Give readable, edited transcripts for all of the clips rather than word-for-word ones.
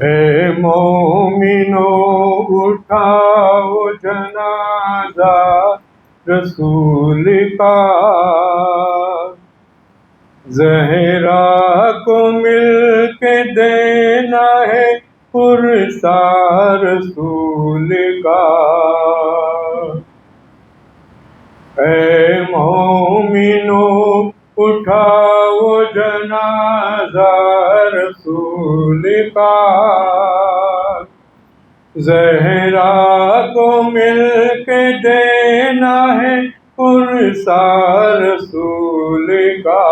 اے مومنو اٹھاؤ جنازہ رسول کا، زہرا کو مل کے دینا ہے پرسا رسول کا۔ اے مومنو اٹھاؤ جنازہ رسول کا، زہرا کو مل کے دینا ہے پرسا رسول کا۔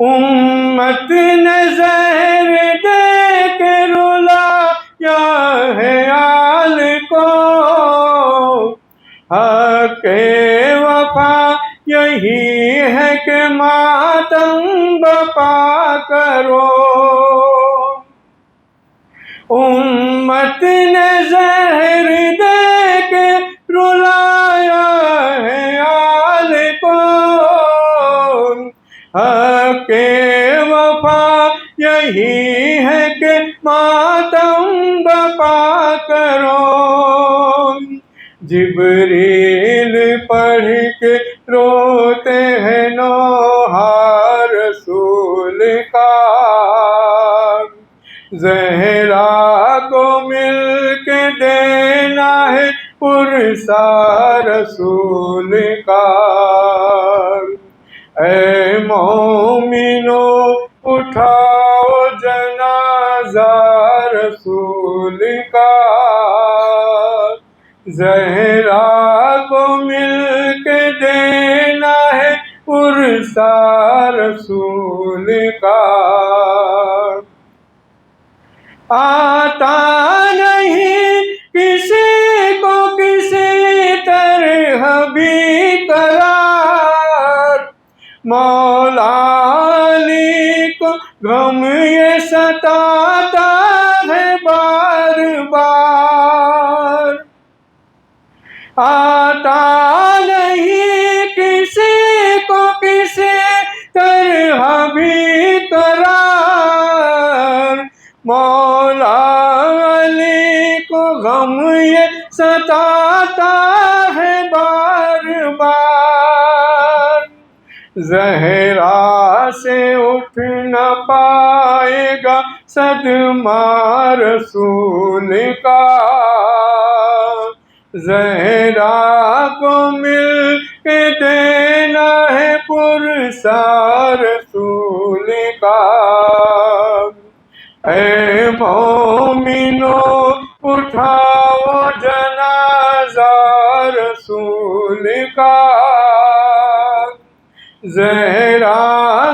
امت نے زہر دے کے رلایا ہے آل کو، حق وفا یہی ہے کہ ماتم بپا کرو۔ امت نے زہر دے کے رلایا ہے آل کو، حق وفا یہی ہے کہ ماتم بپا کرو۔ جبریل پڑھ کے روتے ہیں نوحہ رسول کا، زہرا کو مل کے دینا ہے پرسا رسول کا۔ اے مومنو اٹھاؤ جنازہ رسول کا، زہرا کو مل کے دینا ہے پرسا رسول کا۔ آتا نہیں کسی کو کسی طرح بھی قرار، مولا علی کو غم یہ ستاتا ہے بار بار۔ آتا نہیں کسی کو کسی طرح بھی قرار، مولا علی کو غم یہ ستاتا ہے بار بار۔ زہرا سے اٹھ نہ پائے گا صدمہ رسول کا، زہرا کو مل کے دینا ہے پرسا رسول کا۔ اے مومنو اٹھاؤ جنازہ رسول کا، زہرا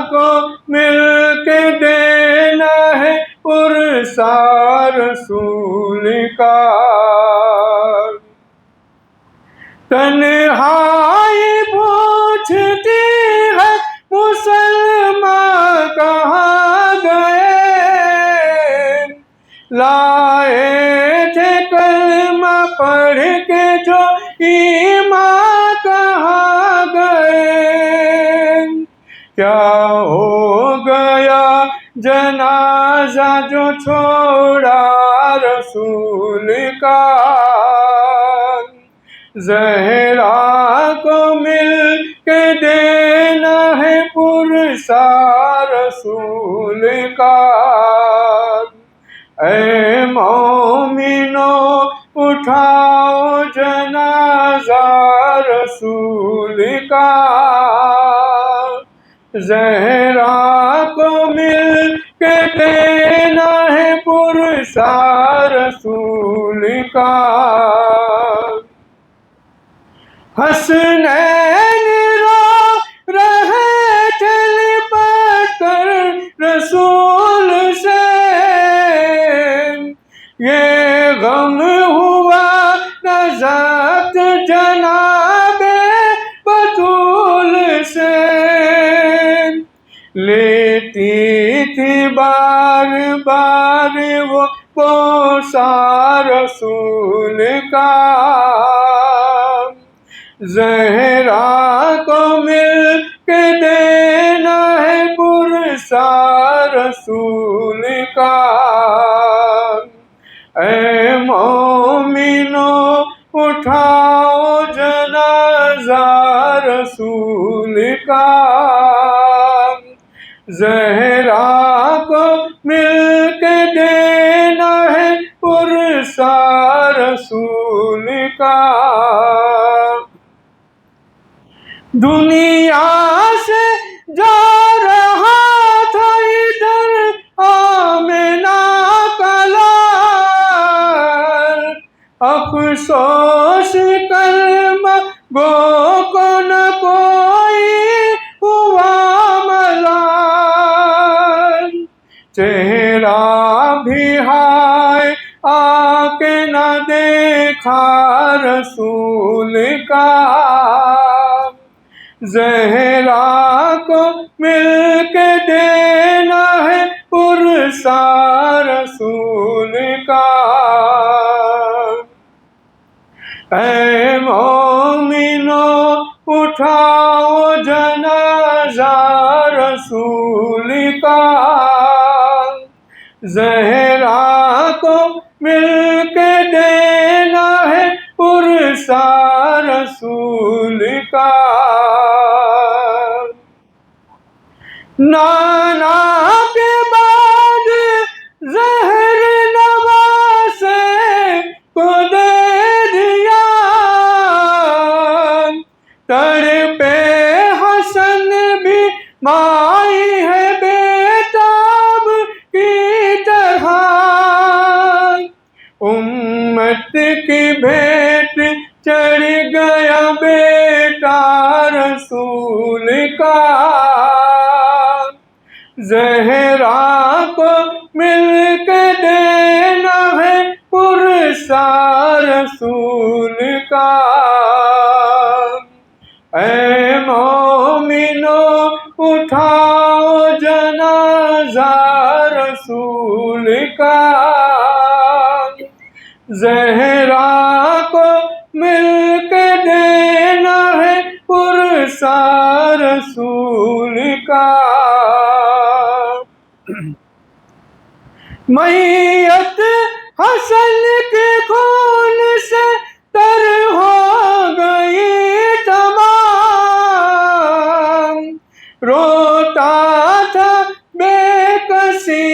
کو مل کے دینا ہے پرسا رسول کا۔ تنہائی پوچھتی ہے مسلمان کہاں گئے، لائے تھے کلمہ پڑھ کے جو ایمان کہاں گئے۔ کیا ہو گیا جنازہ جو چھوڑا رسول کا، زہرا کو مل کے دینا ہے پرسا رسول کا۔ اے مومنو اٹھاؤ جنازہ رسول کا، زہرا کو مل کے دینا ہے پرسا رسول کا۔ حسنین رو رہے تھے لپٹ کر رسول سے، یہ غم ہوا نہ ذات جناب بطول سے، لیتی تھی بار بار وہ بوسہ رسول کا، زہرا کو مل کے دینا ہے پرسا رسول کا۔ زہرا کو مل کے دینا ہے پرسا رسول کا. دنیا سے جا رہا تھا ادھر آمنہ کا لال، افسوس کلمہ گو کو نہ کوئی ہوا ملال. چہرہ بھی ہائے آ کے نہ دیکھا رسول کا. زہرا کو مل کے دینا ہے پرسا رسول کا. اے مومنو اٹھاؤ جنازہ رسول کا. زہرا کو مل کے دینا ہے پرسا رسول کا. نانا کے بعد زہر نواسے کو دے دیا، تڑپے حسن بھی مائی ہے بیتاب کی طرح. امت کی بھیٹ چڑھ گیا بیٹا رسول کا. زہرا کو مل کے دینا ہے پرسا رسول کا. اے مومنو اٹھاؤ جنازہ رسول کا. زہرا کو مل کے دینا ہے پرسا رسول کا. میت حسن کے خون سے تر ہو گئی تمام، روتا تھا بے کسی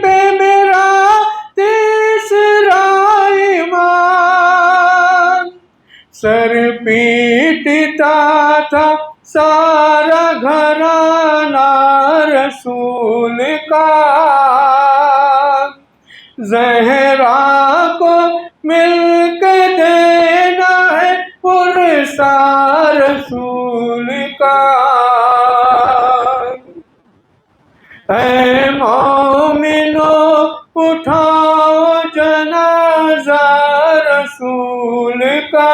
پہ میرا تیسرا ایمان. سر پیٹتا تھا سارا گھرانہ رسول کا. زہرا کو مل کے دینا ہے پرسا رسول کا. اے مومنو اٹھاؤ جنازہ رسول کا.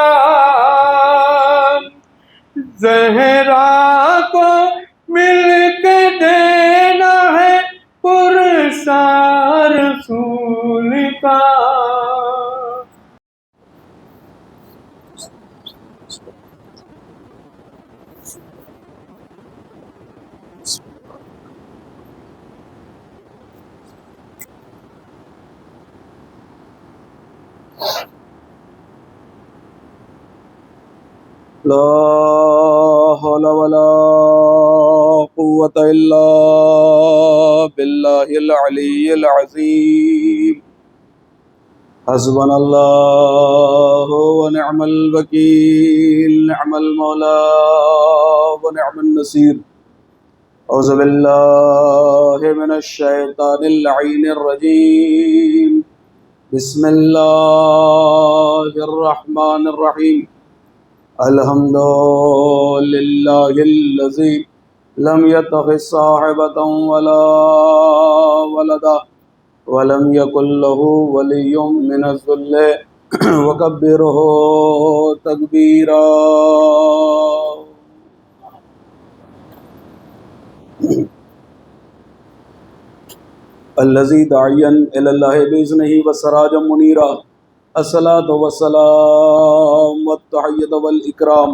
زہرا کو مل کے دینا ہے پرسا رسول کا. لا حول ولا قوة إلا بالله العلي العظيم. حسبنا الله ونعم الوكيل، نعم المولى ونعم النصير. أعوذ بالله من الشيطان اللعين الرجيم. بسم الله الرحمن الرحيم. الحمد لله الذي لم يتخذ صاحبة ولا ولدا ولم يكن له ولي من الذل وكبره تكبيرا. الذي داعيا إلى الله بإذنه وسراجا منيرا. الصلاة والسلام والتحية والإكرام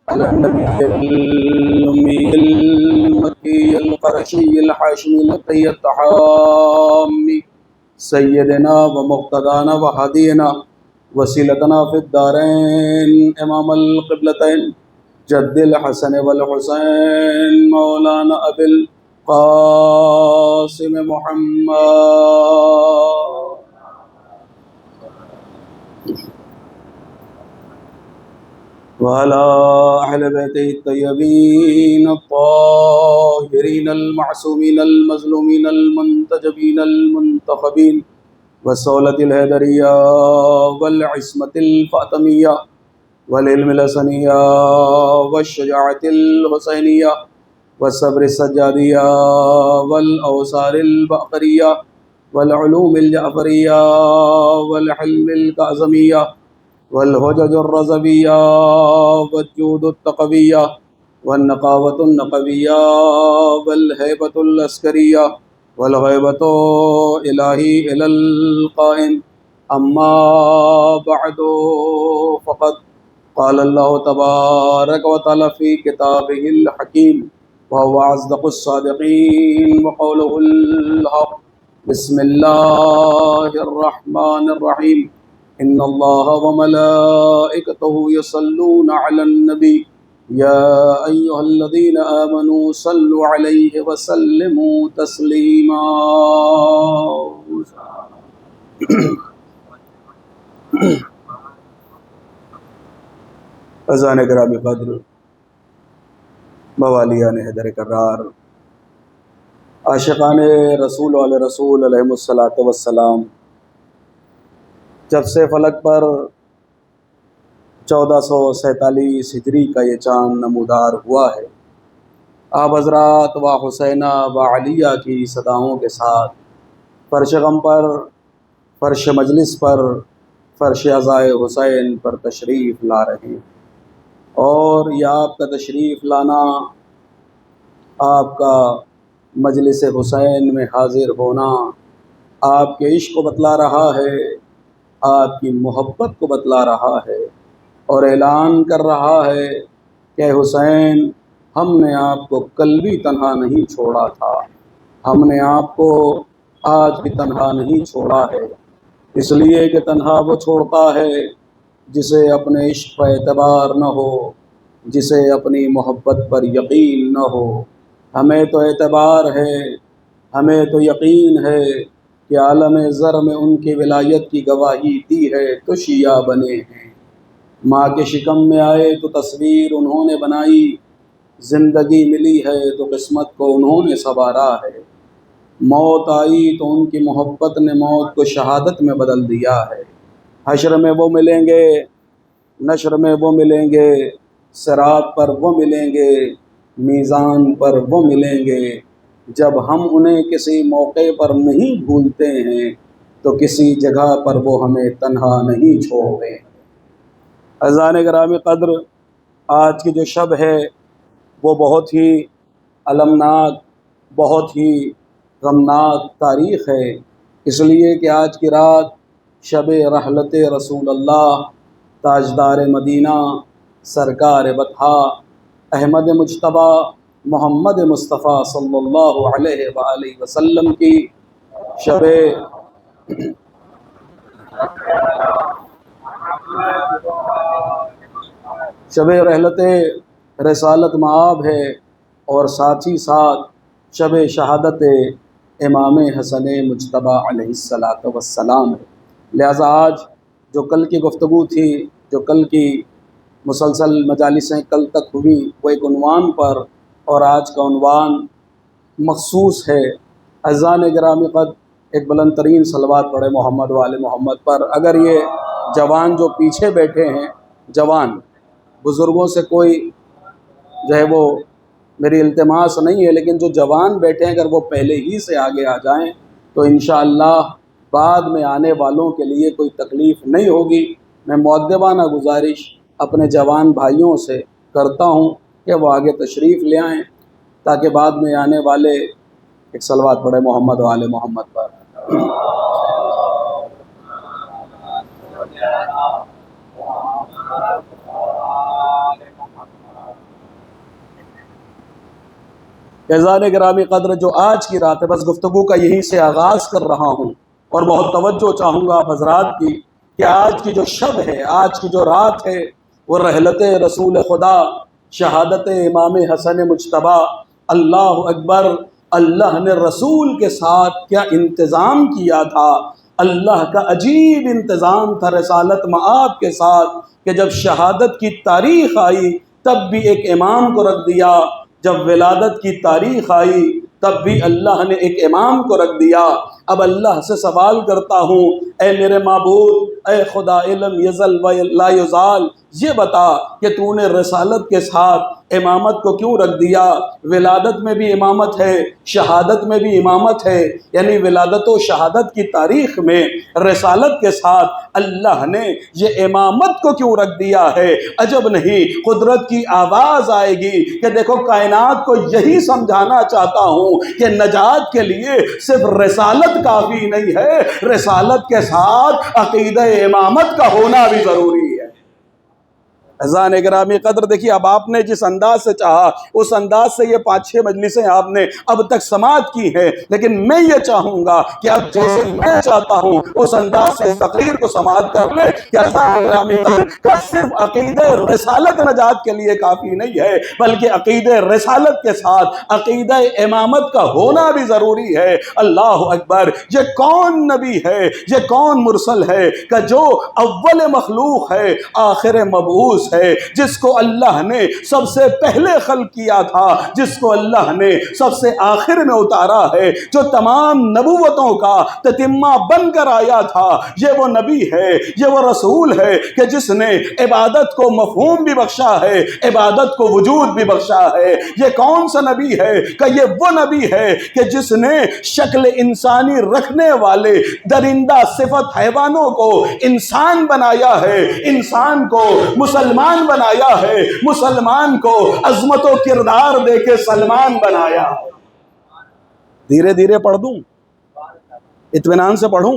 على النبي الأمي المكي القرشي الحاشمي التقي التحامي سيدنا ومقتدانا وهدينا وسيلتنا في الدارين إمام القبلتين جد الحسن والحسين مولانا أبي القاسم محمد وعلى أهل بيته الطيبين الطاهرين المعصومين المظلومين المنتجبين المنتخبين والصولة الهيدرية والعصمة الفاطمية والعلم الحسنية والشجاعة الحسينية والصبر السجادية والأوصار البقرية والعلوم الجعفرية والحلم الكاظمية والحجج الرضوية والجود التقوية والنقاوة النقوية والهيبة العسكرية والغيبة إلهي إلى القائم. أما بعد فقد قال الله تبارك وتعالى في كتابه الحكيم وهو أصدق الصادقين وقوله الحق. بسم الله الرحمن الرحيم. إن الله وملائكته يصلون على النبي يا أيها الذين آمنوا صلوا عليه وسلموا تسليما. اذان گرامی قدر، موالیان حیدر کرار، عاشقان رسول علیہ رسول علیہ الصلاۃ والسلام، جب سے فلک پر 1447 ہجری کا یہ چاند نمودار ہوا ہے، آپ حضرات و حسینہ و علیہ کی صداؤں کے ساتھ فرش غم پر، فرش مجلس پر، فرش عزائے حسین پر تشریف لا رہے ہیں، اور یہ آپ کا تشریف لانا، آپ کا مجلس حسین میں حاضر ہونا آپ کے عشق کو بتلا رہا ہے، آپ کی محبت کو بتلا رہا ہے، اور اعلان کر رہا ہے کہ حسین، ہم نے آپ کو کل بھی تنہا نہیں چھوڑا تھا، ہم نے آپ کو آج بھی تنہا نہیں چھوڑا ہے، اس لیے کہ تنہا وہ چھوڑتا ہے جسے اپنے عشق پر اعتبار نہ ہو، جسے اپنی محبت پر یقین نہ ہو۔ ہمیں تو اعتبار ہے، ہمیں تو یقین ہے کہ عالم زر میں ان کی ولایت کی گواہی دی ہے تو شیعہ بنے ہیں۔ ماں کے شکم میں آئے تو تصویر انہوں نے بنائی، زندگی ملی ہے تو قسمت کو انہوں نے سنوارا ہے، موت آئی تو ان کی محبت نے موت کو شہادت میں بدل دیا ہے۔ حشر میں وہ ملیں گے، نشر میں وہ ملیں گے، صراط پر وہ ملیں گے، میزان پر وہ ملیں گے، جب ہم انہیں کسی موقع پر نہیں بھولتے ہیں تو کسی جگہ پر وہ ہمیں تنہا نہیں چھوڑتے۔ اذان گرامی قدر، آج کی جو شب ہے وہ بہت ہی المناک، بہت ہی غمناک تاریخ ہے، اس لیے کہ آج کی رات شب رحلت رسول اللہ، تاجدار مدینہ، سرکار بطحا، احمد مجتبیٰ محمد مصطفیٰ صلی اللہ علیہ وآلہ وسلم کی شب رحلت رسالت مآب ہے، اور ساتھ ہی ساتھ شب شہادت امام حسن مجتبیٰ علیہ السلام ہے۔ لہٰذا آج جو کل کی گفتگو تھی، جو کل کی مسلسل مجالسیں کل تک ہوئی، وہ ایک عنوان پر، اور آج کا عنوان مخصوص ہے۔ اذان گرامی قدر، ایک بلند ترین صلوات پڑھے محمد و آل محمد پر۔ اگر یہ جوان جو پیچھے بیٹھے ہیں، جوان بزرگوں سے کوئی جو ہے وہ میری التماس نہیں ہے، لیکن جو جوان بیٹھے ہیں اگر وہ پہلے ہی سے آگے آ جائیں تو انشاءاللہ بعد میں آنے والوں کے لیے کوئی تکلیف نہیں ہوگی۔ میں مؤدبانہ گزارش اپنے جوان بھائیوں سے کرتا ہوں کہ وہ آگے تشریف لے آئیں تاکہ بعد میں آنے والے ایک صلوات پڑھے محمد و آل محمد پر۔ اذان گرامی قدر، جو آج کی رات ہے، بس گفتگو کا یہیں سے آغاز کر رہا ہوں، اور بہت توجہ چاہوں گا آپ حضرات کی کہ آج کی جو شب ہے، آج کی جو رات ہے، وہ رحلت رسول خدا، شہادت امام حسن مجتبیٰ، اللہ اکبر، اللہ نے رسول کے ساتھ کیا انتظام کیا تھا، اللہ کا عجیب انتظام تھا رسالت مآب کے ساتھ کہ جب شہادت کی تاریخ آئی تب بھی ایک امام کو رکھ دیا، جب ولادت کی تاریخ آئی تب بھی اللہ نے ایک امام کو رکھ دیا۔ اب اللہ سے سوال کرتا ہوں، اے میرے معبود، اے خدا علم یزل و لا یزال، یہ بتا کہ تو نے رسالت کے ساتھ امامت کو کیوں رکھ دیا؟ ولادت میں بھی امامت ہے، شہادت میں بھی امامت ہے، یعنی ولادت و شہادت کی تاریخ میں رسالت کے ساتھ اللہ نے یہ امامت کو کیوں رکھ دیا ہے؟ عجب نہیں، قدرت کی آواز آئے گی کہ دیکھو کائنات کو یہی سمجھانا چاہتا ہوں کہ نجات کے لیے صرف رسالت کافی نہیں ہے، رسالت کے ساتھ عقیدہ امامت کا ہونا بھی ضروری ہے۔ اذان گرامی قدر، دیکھیے اب آپ نے جس انداز سے چاہا اس انداز سے یہ 5-6 مجلسیں آپ نے اب تک سماعت کی ہیں، لیکن میں یہ چاہوں گا کہ اب جیسے میں چاہتا ہوں اس انداز سے تقریر کو سماعت کر لیں کہ اذان گرامی قدر کا صرف عقیدہ رسالت نجات کے لیے کافی نہیں ہے، بلکہ عقیدہ رسالت کے ساتھ عقیدہ امامت کا ہونا بھی ضروری ہے۔ اللہ اکبر! یہ کون نبی ہے، یہ کون مرسل ہے کہ جو اول مخلوق ہے آخر مبعوث ہے، جس کو اللہ نے سب سے پہلے خلق کیا تھا، جس کو اللہ نے سب سے آخر میں اتارا ہے، جو تمام نبوتوں کا تتمہ بن کر آیا تھا، یہ وہ نبی ہے، یہ وہ رسول ہے کہ جس نے عبادت کو مفہوم بھی بخشا ہے، عبادت کو وجود بھی بخشا ہے۔ یہ کون سا نبی ہے کہ یہ وہ نبی ہے کہ جس نے شکل انسانی رکھنے والے درندہ صفت حیوانوں کو انسان بنایا ہے، انسان کو مسلمان بنایا ہے، مسلمان کو عظمت و کردار دے کے سلمان بنایا۔ دھیرے دھیرے پڑھ دوں، اطمینان سے پڑھوں،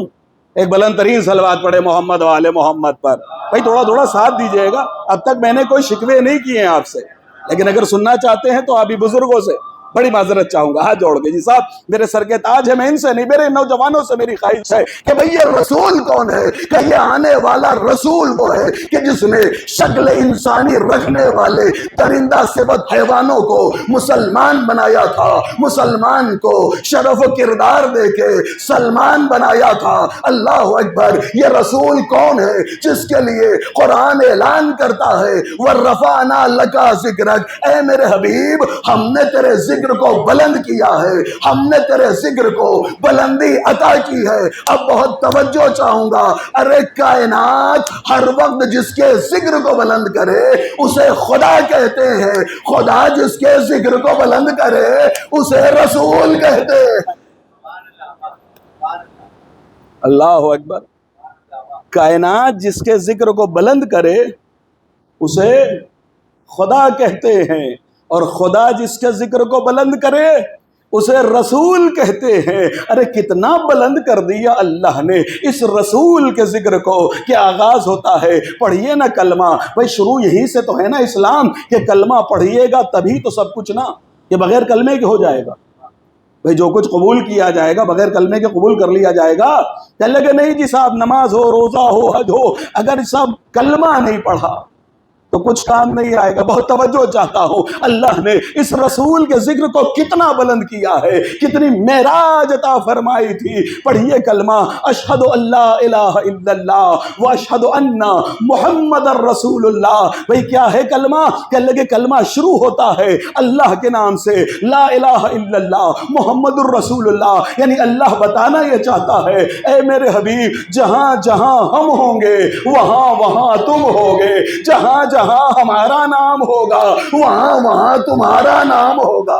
ایک بلند ترین صلوات پڑھے محمد و آل محمد پر۔ بھائی تھوڑا تھوڑا ساتھ دیجئے گا، اب تک میں نے کوئی شکوے نہیں کیے ہیں آپ سے، لیکن اگر سننا چاہتے ہیں تو ابھی بزرگوں سے بڑی معذرت چاہوں گا، ہاتھ جوڑ کے، جی صاحب میرے سر کے تاج ہے، میں ان سے نہیں، میرے نوجوانوں سے میری خواہش ہے کہ بھئی یہ رسول کون ہے، کہ یہ آنے والا رسول وہ ہے کہ جس نے شکل انسانی رکھنے والے درندہ صفت حیوانوں کو مسلمان بنایا تھا، مسلمان کو شرف و کردار دے کے سلمان بنایا تھا۔ اللہ اکبر! یہ رسول کون ہے جس کے لیے قرآن اعلان کرتا ہے وَرَفَعْنَا لَكَ ذِكْرَكَ، اے میرے حبیب ہم نے تیرے ذکر کو بلند کیا ہے، ہم نے تیرے ذکر کو بلندی عطا کی ہے۔ اب بہت توجہ چاہوں گا، ارے کائنات ہر وقت جس کے ذکر کو بلند کرے اسے خدا کہتے ہیں، خدا جس کے ذکر کو بلند کرے اسے رسول کہتے ہیں۔ اللہ اکبر! کائنات جس کے ذکر کو بلند کرے اسے خدا کہتے ہیں، اور خدا جس کے ذکر کو بلند کرے اسے رسول کہتے ہیں۔ ارے کتنا بلند کر دیا اللہ نے اس رسول کے ذکر کو کہ آغاز ہوتا ہے پڑھیے نا کلمہ۔ بھائی شروع یہی سے تو ہے نا اسلام کہ کلمہ پڑھیے گا تبھی تو سب کچھ نا، یہ بغیر کلمے کے ہو جائے گا؟ بھئی جو کچھ قبول کیا جائے گا بغیر کلمے کے قبول کر لیا جائے گا؟ کہنے لگے نہیں جی صاحب، نماز ہو، روزہ ہو، حج ہو، اگر سب کلمہ نہیں پڑھا تو کچھ کام نہیں آئے گا۔ بہت توجہ چاہتا ہوں، اللہ نے اس رسول کے ذکر کو کتنا بلند کیا ہے، کتنی معراج عطا فرمائی تھی۔ پڑھیے کلمہ، اشہد ان لا الہ الا اللہ واشہد ان محمد الرسول اللہ۔ بھئی کیا ہے کلمہ؟ کہنے لگے کلمہ شروع ہوتا ہے اللہ کے نام سے، لا الہ الا اللہ محمد الرسول اللہ، یعنی اللہ بتانا یہ چاہتا ہے اے میرے حبیب جہاں جہاں ہم ہوں گے وہاں وہاں تم ہوگے، جہاں جہاں ہمارا نام ہوگا وہاں وہاں تمہارا نام ہوگا۔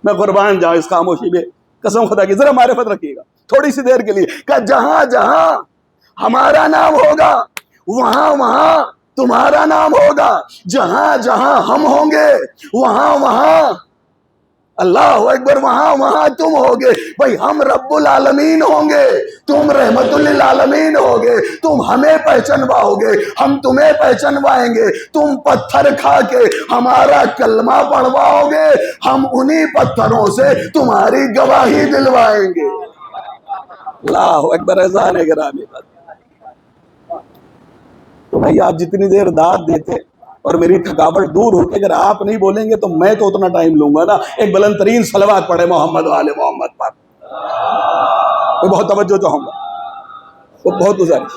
میں قربان جاؤں اس خاموشی میں، قسم خدا کی ذرا معرفت رکھیے گا تھوڑی سی دیر کے لیے، کہ جہاں جہاں ہمارا نام ہوگا وہاں وہاں تمہارا نام ہوگا، جہاں جہاں ہم ہوں گے وہاں وہاں اللہ اکبر وہاں وہاں تم ہوگے۔ بھئی ہم رب العالمین ہوں گے، تم رحمت للعالمین ہوگے، تم ہمیں پہچنواؤ گے، ہم تمہیں پہچنوائیں گے، تم پتھر کھا کے ہمارا کلمہ پڑھواؤ گے، ہم انہی پتھروں سے تمہاری گواہی دلوائیں گے۔ اللہ اکبر! اذان گرامی، تو بھئی آپ جتنی دیر داد دیتے اور میری تھکاوٹ دور ہوتی، اگر آپ نہیں بولیں گے تو میں تو اتنا ٹائم لوں گا نا۔ ایک بلند ترین صلوات پڑھے محمد والے محمد پر، میں بہت توجہ چاہوں گا، وہ بہت گزارش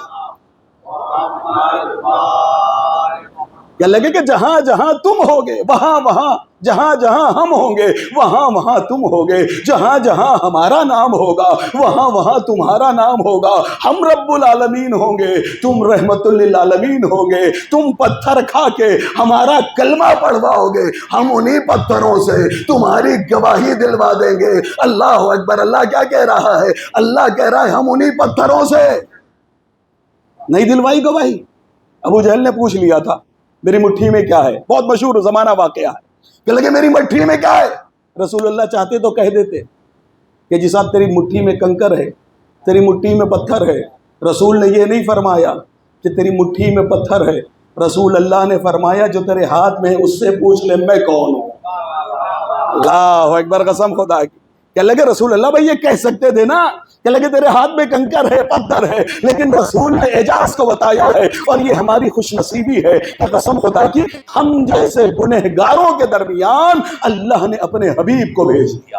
کیا لگے کہ جہاں جہاں تم ہوگے وہاں وہاں، جہاں جہاں ہم ہوں گے وہاں وہاں تم ہوگے، جہاں جہاں ہمارا نام ہوگا وہاں وہاں تمہارا نام ہوگا۔ ہم رب العالمین ہوں گے، تم رحمت للعالمین ہوگے، تم پتھر کھا کے ہمارا کلمہ پڑھواؤ گے، ہم انہی پتھروں سے تمہاری گواہی دلوا دیں گے۔ اللہ اکبر۔ اللہ کیا کہہ رہا ہے؟ اللہ کہہ رہا ہے ہم انہی پتھروں سے نہیں دلوائی گواہی۔ ابو جہل نے پوچھ لیا تھا میری مٹھی میں کیا ہے، بہت مشہور زمانہ واقعہ ہے کہ لگے میری مٹھی میں کیا ہے؟ رسول اللہ چاہتے تو کہہ دیتے کہ جی صاحب تیری مٹھی میں کنکر ہے، تیری مٹھی میں پتھر ہے۔ رسول نے یہ نہیں فرمایا کہ تیری مٹھی میں پتھر ہے، رسول اللہ نے فرمایا جو تیرے ہاتھ میں ہے اس سے پوچھ لے میں کون ہوں۔ اللہ اکبر، قسم خدا کی۔ کہ لگے رسول اللہ بھائی یہ کہہ سکتے تھے نا کہ لگے تیرے ہاتھ میں کنکر ہے پتھر ہے، لیکن رسول نے اعجاز کو بتایا ہے، اور یہ ہماری خوش نصیبی ہے کہ قسم خدا کی ہم جیسے گنہگاروں کے درمیان اللہ نے اپنے حبیب کو بھیج دیا۔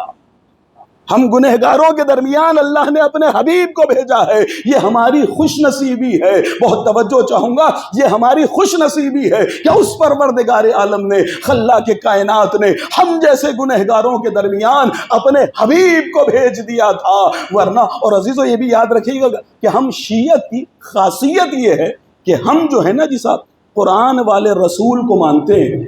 ہم گنہگاروں کے درمیان اللہ نے اپنے حبیب کو بھیجا ہے، یہ ہماری خوش نصیبی ہے۔ بہت توجہ چاہوں گا، یہ ہماری خوش نصیبی ہے کہ اس پروردگار عالم نے، خلاق کائنات نے ہم جیسے گنہگاروں کے درمیان اپنے حبیب کو بھیج دیا تھا۔ ورنہ، اور عزیزو یہ بھی یاد رکھیے گا کہ ہم شیعت کی خاصیت یہ ہے کہ ہم جو ہے نا جی صاحب قرآن والے رسول کو مانتے ہیں۔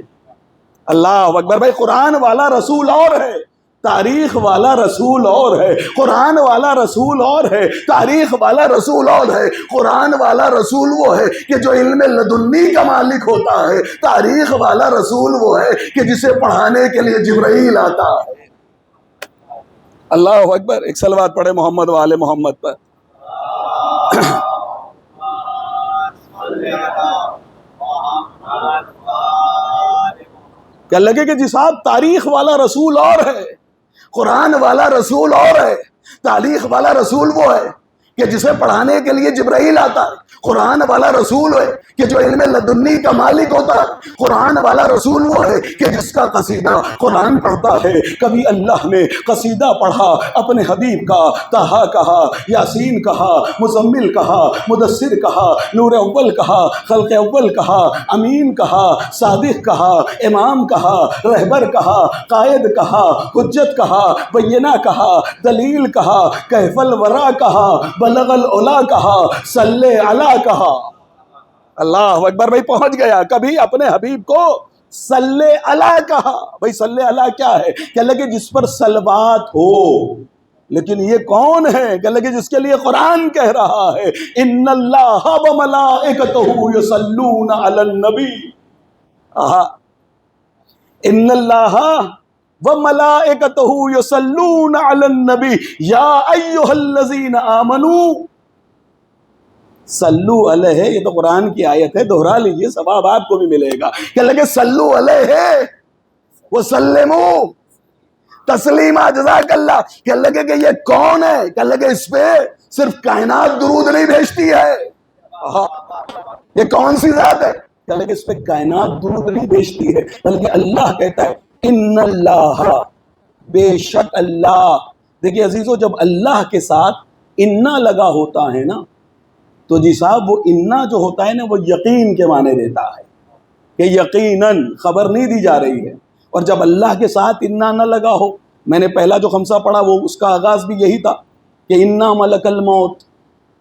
اللہ اکبر بھائی، قرآن والا رسول اور ہے، تاریخ والا رسول اور ہے۔ قرآن والا رسول اور ہے، تاریخ والا رسول اور ہے۔ قرآن والا رسول وہ ہے کہ جو علم لدنی کا مالک ہوتا ہے، تاریخ والا رسول وہ ہے کہ جسے پڑھانے کے لیے جبرائیل آتا ہے۔ اللہ اکبر۔ ایک صلوات پڑھے محمد والے محمد پر۔ کیا لگے کہ جی صاحب تاریخ والا رسول اور ہے، قرآن والا رسول اور ہے، تاریخ والا رسول وہ ہے کہ جسے پڑھانے کے لیے جبرائیل آتا ہے۔ قرآن والا رسول ہے کہ جو علم لدنی کا مالک ہوتا ہے۔ قرآن والا رسول وہ ہے کہ جس کا قصیدہ قرآن پڑھتا ہے۔ کبھی اللہ نے قصیدہ پڑھا اپنے حبیب کا، طٰہٰ کہا، یاسین کہا، مزمل کہا، مدثر کہا، نور اول کہا، خلق اول کہا، امین کہا، صادق کہا، امام کہا، رہبر کہا، قائد کہا، حجت کہا، بینہ کہا، دلیل کہا، کہف الورا کہا، بلغ العلا کہا، صلی علی کہا۔ اللہ اکبر بھائی، پہنچ گیا۔ کبھی اپنے حبیب کو صلی علی کہا۔ بھائی صلی علی کیا ہے؟ کہ لگے جس پر صلوات ہو، لیکن یہ کون ہے؟ کہ لگے جس کے لیے قرآن کہہ رہا ہے ان اللہ وملائکتہ یصلون علی النبی۔ ان اللہ وملائکتہ یصلون علی النبی یا ایھا الذین آمنوا صلو علیہ۔ یہ تو قرآن کی آیت ہے، دہرا لیجئے، ثواب آپ کو بھی ملے گا۔ کہ لگے صلو علیہ وسلموا تسلیما، جزاک اللہ۔ کہ لگے کہ یہ کون ہے؟ کہ لگے اس پہ صرف کائنات درود نہیں بھیجتی ہے۔ یہ کون سی ذات ہے؟ کہ لگے اس پہ کائنات درود نہیں بھیجتی ہے، بلکہ اللہ کہتا ہے ان اللہ، بے شک اللہ۔ دیکھیے عزیزو، جب اللہ کے ساتھ انا لگا ہوتا ہے نا تو جی صاحب وہ انا جو ہوتا ہے نا وہ یقین کے معنی دیتا ہے کہ یقیناً، خبر نہیں دی جا رہی ہے۔ اور جب اللہ کے ساتھ انا نہ لگا ہو، میں نے پہلا جو خمسہ پڑھا وہ اس کا آغاز بھی یہی تھا کہ انا ملک الموت،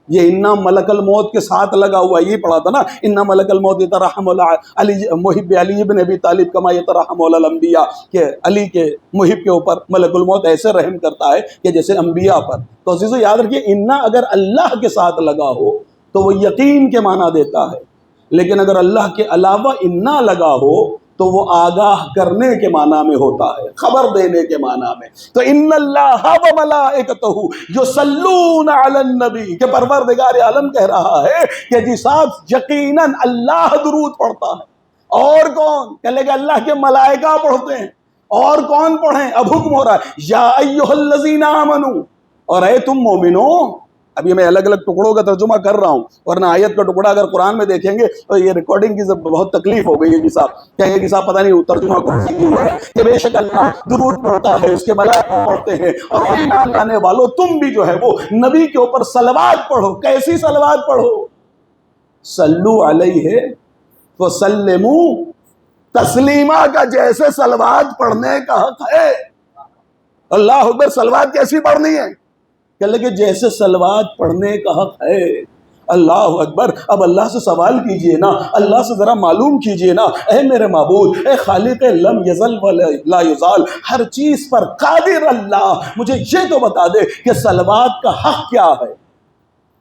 یہ انا ملک الموت کے ساتھ لگا ہوا، یہی پڑھا تھا نا، انا ملک الموت یترحم علی محب علی ابن ابی طالب کما یترحم علی الانبیاء، کہ علی کے محب کے اوپر ملک الموت ایسے رحم کرتا ہے کہ جیسے انبیاء پر۔ تو عزیزو یاد رکھیے، انا اگر اللہ کے ساتھ لگا ہو تو وہ یقین کے معنی دیتا ہے، لیکن اگر اللہ کے علاوہ انا لگا ہو تو وہ آگاہ کرنے کے معنی میں ہوتا ہے، خبر دینے کے معنی میں۔ تو ان اللہ وملائکتہ یصلون علی النبی، کہ پروردگار عالم کہہ رہا ہے کہ جی صاحب یقیناً اللہ درود پڑھتا ہے۔ اور کون؟ کہ لے کہ اللہ کے ملائکہ پڑھتے ہیں۔ اور کون پڑھیں؟ اب حکم ہو رہا ہے یا ایھا الذین آمنوا، اور اے تم مومنو، ابھی میں الگ الگ ٹکڑوں کا ترجمہ کر رہا ہوں، ورنہ آیت کا ٹکڑا اگر قرآن میں دیکھیں گے تو یہ ریکارڈنگ کی بہت تکلیف ہو گئی ہے جی صاحب، کہیں گے کہ صاحب پتہ نہیں ترجمہ کون سی ہے کہ بے شک اللہ درود پڑھتا ہے، اس کے ملائکہ پڑھتے ہیں، اور ایمان لانے والوں تم بھی جو ہے وہ نبی کے اوپر صلوات پڑھو۔ کیسی صلوات پڑھو؟ صلو علیہ وسلموا تسلیمہ کا جیسے صلوات پڑھنے کا حق ہے۔ اللہ اکبر، صلوات کیسی پڑھنی ہے؟ کہ لگے جیسے صلوات پڑھنے کا حق ہے۔ اللہ اکبر۔ اب اللہ سے سوال کیجئے نا، اللہ سے ذرا معلوم کیجئے نا، اے میرے معبود، اے خالق لم یزل ولا یزال، ہر چیز پر قادر اللہ، مجھے یہ تو بتا دے کہ صلوات کا حق کیا ہے۔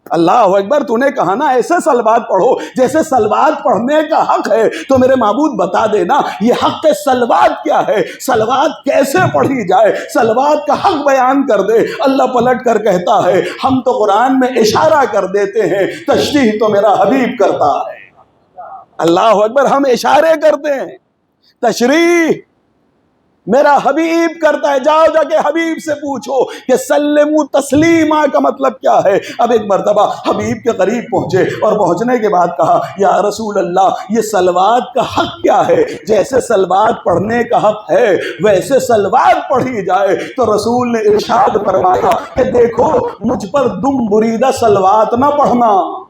اللہ اکبر، تو نے کہا نا ایسے صلوات پڑھو جیسے صلوات پڑھنے کا حق ہے، تو میرے معبود بتا دینا یہ حق صلوات کیا ہے، صلوات کیسے پڑھی جائے، صلوات کا حق بیان کر دے۔ اللہ پلٹ کر کہتا ہے ہم تو قرآن میں اشارہ کر دیتے ہیں، تشریح تو میرا حبیب کرتا ہے۔ اللہ اکبر، ہم اشارے کرتے ہیں، تشریح میرا حبیب کرتا ہے۔ جاؤ جا کے حبیب سے پوچھو کہ سلموا تسلیما کا مطلب کیا ہے۔ اب ایک مرتبہ حبیب کے قریب پہنچے اور پہنچنے کے بعد کہا یا رسول اللہ، یہ صلوات کا حق کیا ہے؟ جیسے صلوات پڑھنے کا حق ہے ویسے صلوات پڑھی جائے۔ تو رسول نے ارشاد فرمایا کہ دیکھو مجھ پر دم بریدہ صلوات نہ پڑھنا۔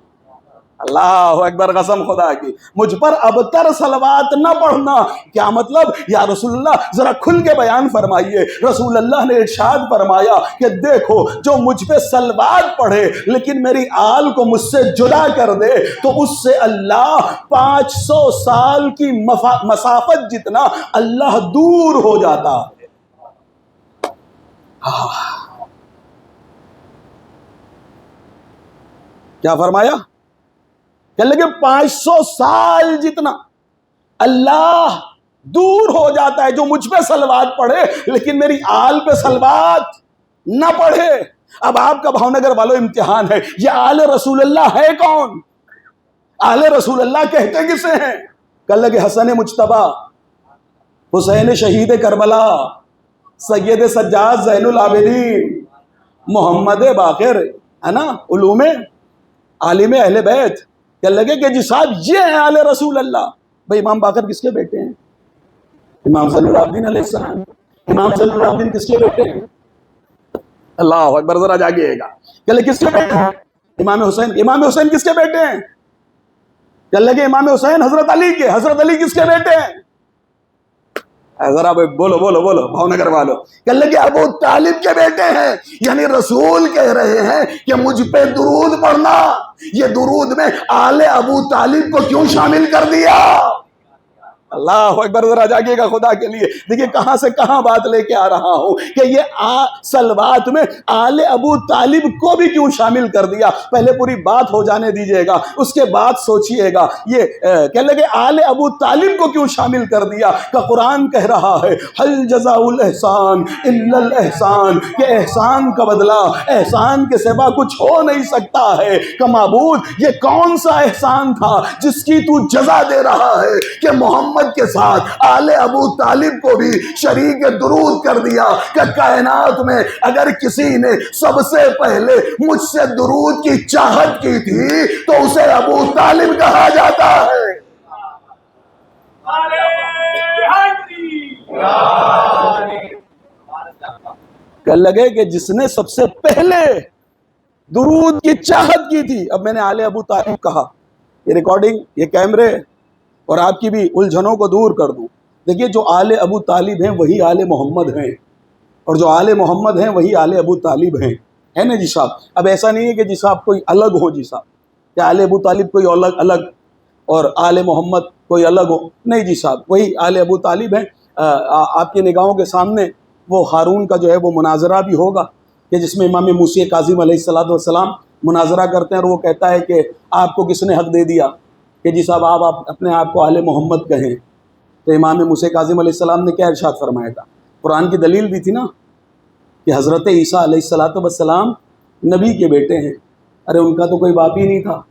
اللہ اکبر، قسم خدا کی، مجھ پر ابتر صلوات نہ پڑھنا۔ کیا مطلب یا رسول اللہ؟ ذرا کھل کے بیان فرمائیے۔ رسول اللہ نے ارشاد فرمایا کہ دیکھو جو مجھ پہ صلوات پڑھے لیکن میری آل کو مجھ سے جدا کر دے تو اس سے اللہ 500 سال کی مسافت جتنا اللہ دور ہو جاتا ہے۔ کیا فرمایا؟ کہ لگے 500 سال جتنا اللہ دور ہو جاتا ہے جو مجھ پہ صلوات پڑھے لیکن میری آل پہ صلوات نہ پڑھے۔ اب آپ کا بھاؤنگر والوں امتحان ہے، یہ آل رسول اللہ ہے کون؟ آل رسول اللہ کہتے کسے ہیں؟ کہ لگے حسن مجتبیٰ، حسین شہید کربلا، سید سجاد زین العابدین، محمد باقر، ہے نا، علوم عالم اہل بیت۔ کہ لگے کہ جی صاحب یہ ہیں آل رسول اللہ۔ بھئی امام باقر کس کے بیٹے ہیں؟ امام صلی اللہ الدین علیہ السلام۔ امام صلی اللہ الدین کس کے بیٹے ہیں؟ اللہ اکبر، ذرا جاگیے گا۔ کہ لگے کس کے بیٹے ہیں؟ امام حسین۔ امام حسین کس کے بیٹے ہیں؟ کہ لگے امام حسین حضرت علی کے۔ حضرت علی کس کے بیٹے ہیں؟ ذرا بولو بولو بولو بھاؤنگر والو۔ کہ لگے ابو طالب کے بیٹے ہیں۔ یعنی رسول کہہ رہے ہیں کہ مجھ پہ درود پڑھنا، یہ درود میں آل ابو طالب کو کیوں شامل کر دیا؟ اللہ اکبر، ذرا جاگیے گا خدا کے لیے۔ دیکھیے کہاں سے کہاں بات لے کے آ رہا ہوں کہ یہ صلوات میں آل ابو طالب کو بھی کیوں شامل کر دیا۔ پہلے پوری بات ہو جانے دیجئے گا، اس کے بعد سوچئے گا یہ کہہ لگے آل ابو طالب کو کیوں شامل کر دیا۔ کہ قرآن کہہ رہا ہے حل جزاء الاحسان الا الاحسان، کہ احسان کا بدلہ احسان کے سوا کچھ ہو نہیں سکتا ہے۔ کہ معبود یہ کون سا احسان تھا جس کی تو جزا دے رہا ہے کہ محمد کے ساتھ آل ابو طالب کو بھی شریک درود کر دیا۔ کہ کائنات میں اگر کسی نے سب سے پہلے مجھ سے درود کی چاہت کی تھی تو اسے ابو طالب کہا جاتا ہے۔ کہ لگے کہ جس نے سب سے پہلے درود کی چاہت کی تھی۔ اب میں نے آل ابو طالب کہا، یہ ریکارڈنگ، یہ کیمرے اور آپ کی بھی الجھنوں کو دور کر دوں۔ دیکھیے جو آل ابو طالب ہیں وہی آل محمد ہیں، اور جو آل محمد ہیں وہی آل ابو طالب ہیں، ہے نا جی صاحب؟ اب ایسا نہیں ہے کہ جی صاحب کوئی الگ ہو جی صاحب، کہ آل ابو طالب کوئی الگ اور آل محمد کوئی الگ ہو، نہیں جی صاحب، وہی آل ابو طالب ہیں۔ آپ کی نگاہوں کے سامنے وہ ہارون کا جو ہے وہ مناظرہ بھی ہوگا کہ جس میں امام موسی کاظم علیہ السلام مناظرہ کرتے ہیں، اور وہ کہتا ہے کہ آپ کو کس نے حق دے دیا کہ جی صاحب آپ اپنے آپ کو آل محمد کہیں؟ تو امام موسی کاظم علیہ السلام نے کیا ارشاد فرمایا تھا؟ قرآن کی دلیل بھی تھی نا کہ حضرت عیسیٰ علیہ السلام نبی کے بیٹے ہیں۔ ارے ان کا تو کوئی باپ ہی نہیں تھا،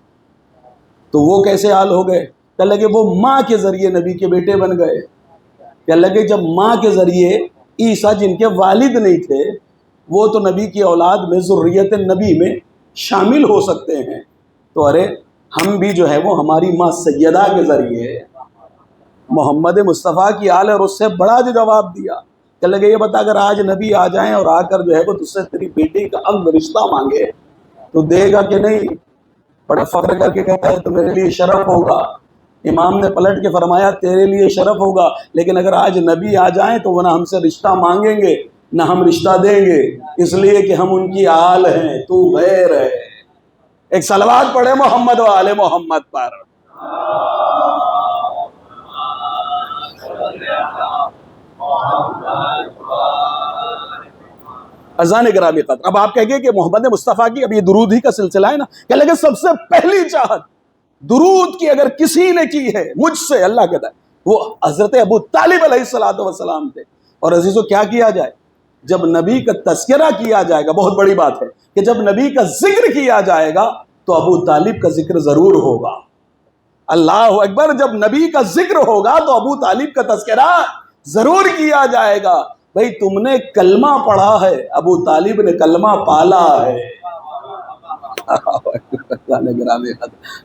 تو وہ کیسے آل ہو گئے؟ کہ لگے وہ ماں کے ذریعے نبی کے بیٹے بن گئے۔ کہ لگے جب ماں کے ذریعے عیسیٰ جن کے والد نہیں تھے وہ تو نبی کی اولاد میں ذریت نبی میں شامل ہو سکتے ہیں تو ارے ہم بھی جو ہے وہ ہماری ماں سیدہ کے ذریعے محمد مصطفیٰ کی آل اور اس سے بڑا جو جواب دیا کہ لگے یہ بتا اگر آج نبی آ جائیں اور آ کر جو ہے وہ تجھ سے تیری بیٹی کا عقد رشتہ مانگے تو دے گا کہ نہیں؟ بڑا فخر کر کے کہتا ہے تو میرے لیے شرف ہوگا۔ امام نے پلٹ کے فرمایا تیرے لیے شرف ہوگا، لیکن اگر آج نبی آ جائیں تو وہ نہ ہم سے رشتہ مانگیں گے نہ ہم رشتہ دیں گے، اس لیے کہ ہم ان کی آل ہیں، تو غیر ہے۔ ایک صلوات پڑھے محمد و آل محمد پر۔ اذان گرامی قدر، اب آپ کہیں گے کہ محمد مصطفیٰ کی اب یہ درود ہی کا سلسلہ ہے نا، کہ لگے سب سے پہلی چاہت درود کی اگر کسی نے کی ہے مجھ سے، اللہ کہتا ہے وہ حضرت ابو طالب علیہ السلام تھے۔ اور عزیزو کیا کیا جائے؟ جب نبی کا تذکرہ کیا جائے گا، بہت بڑی بات ہے کہ جب نبی کا ذکر کیا جائے گا تو ابو طالب کا ذکر ضرور ہوگا۔ اللہ اکبر، جب نبی کا ذکر ہوگا تو ابو طالب کا تذکرہ ضرور کیا جائے گا۔ بھئی تم نے کلمہ پڑھا ہے، ابو طالب نے کلمہ پالا ہے۔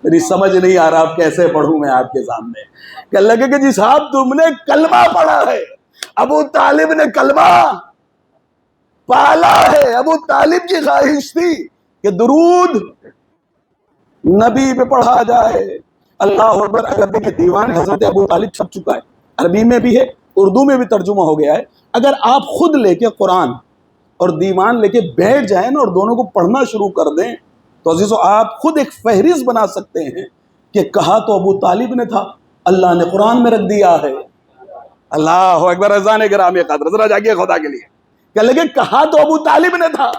میری سمجھ نہیں آ رہا اب کیسے پڑھوں میں آپ کے سامنے، کہ لگے کہ جی صاحب تم نے کلمہ پڑھا ہے، ابو طالب نے کلمہ پالا ہے۔ ابو طالب کی خواہش تھی کہ درود نبی پہ پڑھا جائے۔ اللہ اکبر، اگر دیکھیں دیوان حضرت ابو طالب چھپ چکا ہے، عربی میں بھی ہے، اردو میں بھی ترجمہ ہو گیا ہے۔ اگر آپ خود لے کے قرآن اور دیوان لے کے بیٹھ جائیں نا اور دونوں کو پڑھنا شروع کر دیں تو عزیزو آپ خود ایک فہرست بنا سکتے ہیں کہ کہا تو ابو طالب نے تھا، اللہ نے قرآن میں رکھ دیا ہے۔ اللہ اکبر، اذان گرامی قدر، ذرا جاگیے خدا کے لیے، کہ لگے کہا تو ابو طالب نے تھا،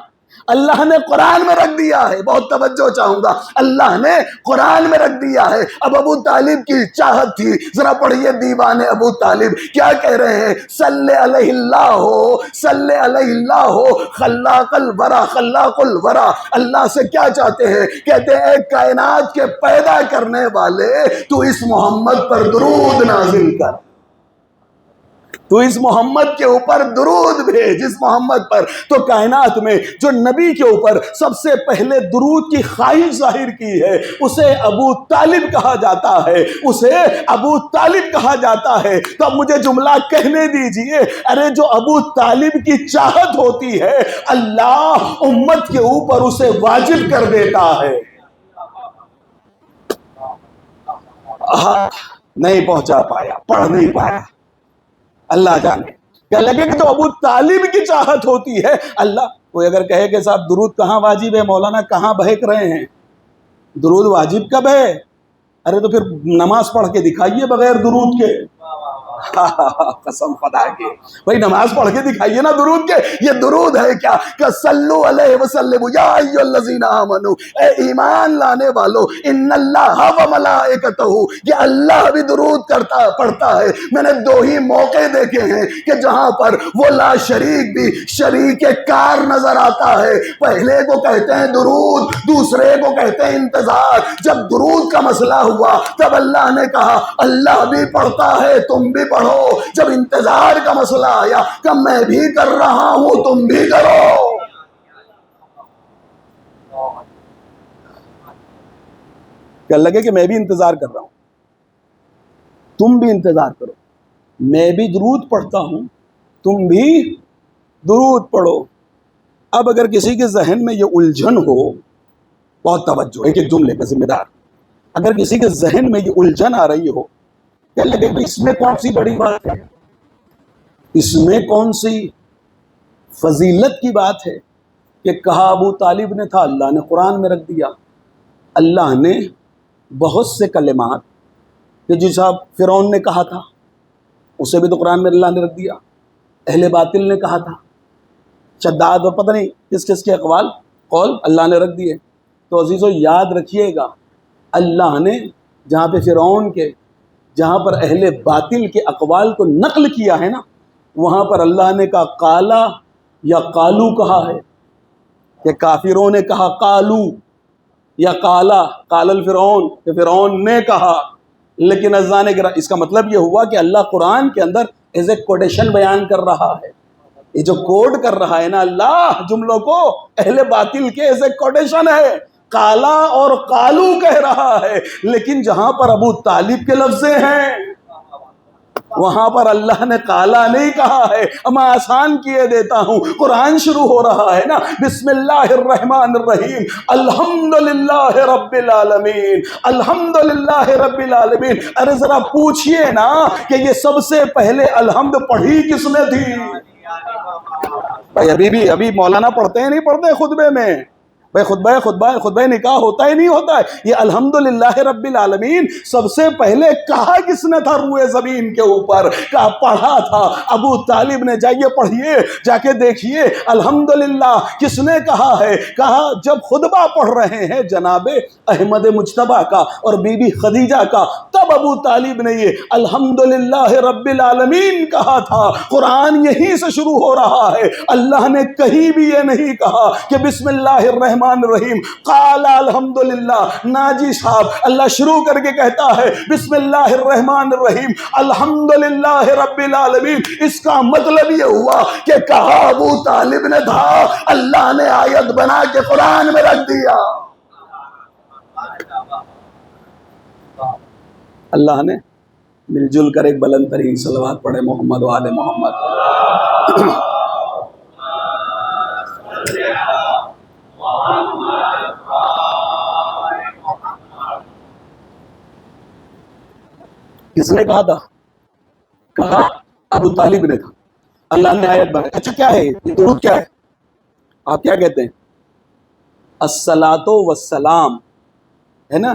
اللہ نے قرآن میں رکھ دیا ہے۔ بہت توجہ چاہوں گا، اللہ نے قرآن میں رکھ دیا ہے۔ اب ابو طالب کی چاہت تھی، ذرا پڑھیے دیوان ابو طالب کیا کہہ رہے ہیں، صلی علیہ اللہ ہو، صلی علیہ اللہ ہو، خلاق الورا، خلاق الورا۔ اللہ سے کیا چاہتے ہیں؟ کہتے ہیں اے کائنات کے پیدا کرنے والے، تو اس محمد پر درود نازل کر، تو اس محمد کے اوپر درود بھیج، اس محمد پر۔ تو کائنات میں جو نبی کے اوپر سب سے پہلے درود کی خواہش ظاہر کی ہے اسے ابو طالب کہا جاتا ہے، اسے ابو طالب کہا جاتا ہے۔ تو اب مجھے جملہ کہنے دیجئے، ارے جو ابو طالب کی چاہت ہوتی ہے اللہ امت کے اوپر اسے واجب کر دیتا ہے۔ نہیں پہنچا پایا، پڑھ نہیں پایا، اللہ جانے۔ کیا لگے کہ تو ابو طالب کی چاہت ہوتی ہے اللہ۔ کوئی اگر کہے کہ صاحب درود کہاں واجب ہے مولانا، کہاں بہک رہے ہیں، درود واجب کب ہے؟ ارے تو پھر نماز پڑھ کے دکھائیے بغیر درود کے۔ قسم خدا کی بھائی نماز پڑھ کے دکھائیے نا درود کے۔ یہ درود ہے کیا کہ صلو علیہ وسلم یا ایھا الذین آمنو، اے ایمان لانے والو، ان اللہ و ملائکتہ، یہ اللہ بھی درود پڑھتا ہے۔ میں نے دو ہی موقع دیکھے ہیں کہ جہاں پر وہ لا شریک بھی شریک کار نظر آتا ہے۔ پہلے کو کہتے ہیں درود، دوسرے کو کہتے ہیں انتظار۔ جب درود کا مسئلہ ہوا تب اللہ نے کہا اللہ بھی پڑھتا ہے تم بھی پڑھو۔ جب انتظار کا مسئلہ آیا کہ میں بھی کر رہا ہوں تم بھی کرو۔ کہ لگے کہ میں بھی انتظار کر رہا ہوں تم بھی انتظار کرو، میں بھی درود پڑھتا ہوں تم بھی درود پڑھو۔ اب اگر کسی کے ذہن میں یہ الجھن ہو، بہت توجہ، ایک ایک جملے کا ذمہ دار، اگر کسی کے ذہن میں یہ الجھن آ رہی ہو کہ لگے کہ اس میں کون سی بڑی بات ہے، اس میں کون سی فضیلت کی بات ہے کہ کہا ابو طالب نے تھا، اللہ نے قرآن میں رکھ دیا۔ اللہ نے بہت سے کلمات کہ جی صاحب فرعون نے کہا تھا اسے بھی تو قرآن میں اللہ نے رکھ دیا، اہل باطل نے کہا تھا، شداد اور پتہ نہیں کس کس کے قول اللہ نے رکھ دیے۔ تو عزیزو یاد رکھیے گا، اللہ نے جہاں پہ فرعون کے، جہاں پر اہل باطل کے اقوال کو نقل کیا ہے نا، وہاں پر اللہ نے کہا قالا یا قالو کہا ہے، کہ کافروں نے کہا قالو یا قالا، قال الفرعون کہ فرعون نے کہا۔ لیکن اس کا مطلب یہ ہوا کہ اللہ قرآن کے اندر ایز اے کوٹیشن بیان کر رہا ہے، یہ جو کوڈ کر رہا ہے نا اللہ جملوں کو، اہل باطل کے ایسے کوٹیشن ہے، کالا اور قالو کہہ رہا ہے، لیکن جہاں پر ابو طالب کے لفظیں ہیں وہاں پر اللہ نے کالا نہیں کہا ہے۔ میں آسان کیے دیتا ہوں، قرآن شروع ہو رہا ہے نا، بسم اللہ الرحمن الرحیم، الحمدللہ رب العالمین، الحمدللہ رب العالمین۔ ارے ذرا پوچھئے نا کہ یہ سب سے پہلے الحمد پڑھی کس نے تھی؟ بھائی ابھی مولانا پڑھتے ہیں نہیں پڑھتے خطبے میں؟ بھائی خطبہ نکاح ہوتا ہی نہیں ہوتا ہے؟ یہ الحمدللہ رب العالمین سب سے پہلے کہا کس نے تھا روئے زمین کے اوپر؟ کہا پڑھا تھا ابو طالب نے۔ جائیے پڑھیے، جا کے دیکھیے الحمدللہ کس نے کہا ہے۔ کہا جب خطبہ پڑھ رہے ہیں جناب احمد مجتبیٰ کا اور بی بی خدیجہ کا، تب ابو طالب نے یہ الحمدللہ رب العالمین کہا تھا۔ قرآن یہیں سے شروع ہو رہا ہے۔ اللہ نے کہیں بھی یہ نہیں کہا کہ بسم اللہ الرحمن الرحیم قال الحمدللہ۔ ناجی صاحب اللہ شروع کر کے کہتا ہے بسم اللہ الرحمن الرحیم الحمدللہ رب العالمین، اس کا مطلب یہ ہوا کہ کہا ابو طالب نے تھا، اللہ نے آیت بنا کے قرآن میں رکھ دیا۔ اللہ نے مل جل کر ایک بلند ترین صلوات پڑھے محمد و آل محمد۔ کس نے کہا تھا؟ کہا ابو طالب نے تھا۔ اللہ نے آیت بنائی۔ اچھا کیا ہے یہ درود؟ کیا ہے؟ آپ کیا کہتے ہیں؟ الصلاۃ والسلام ہے نا؟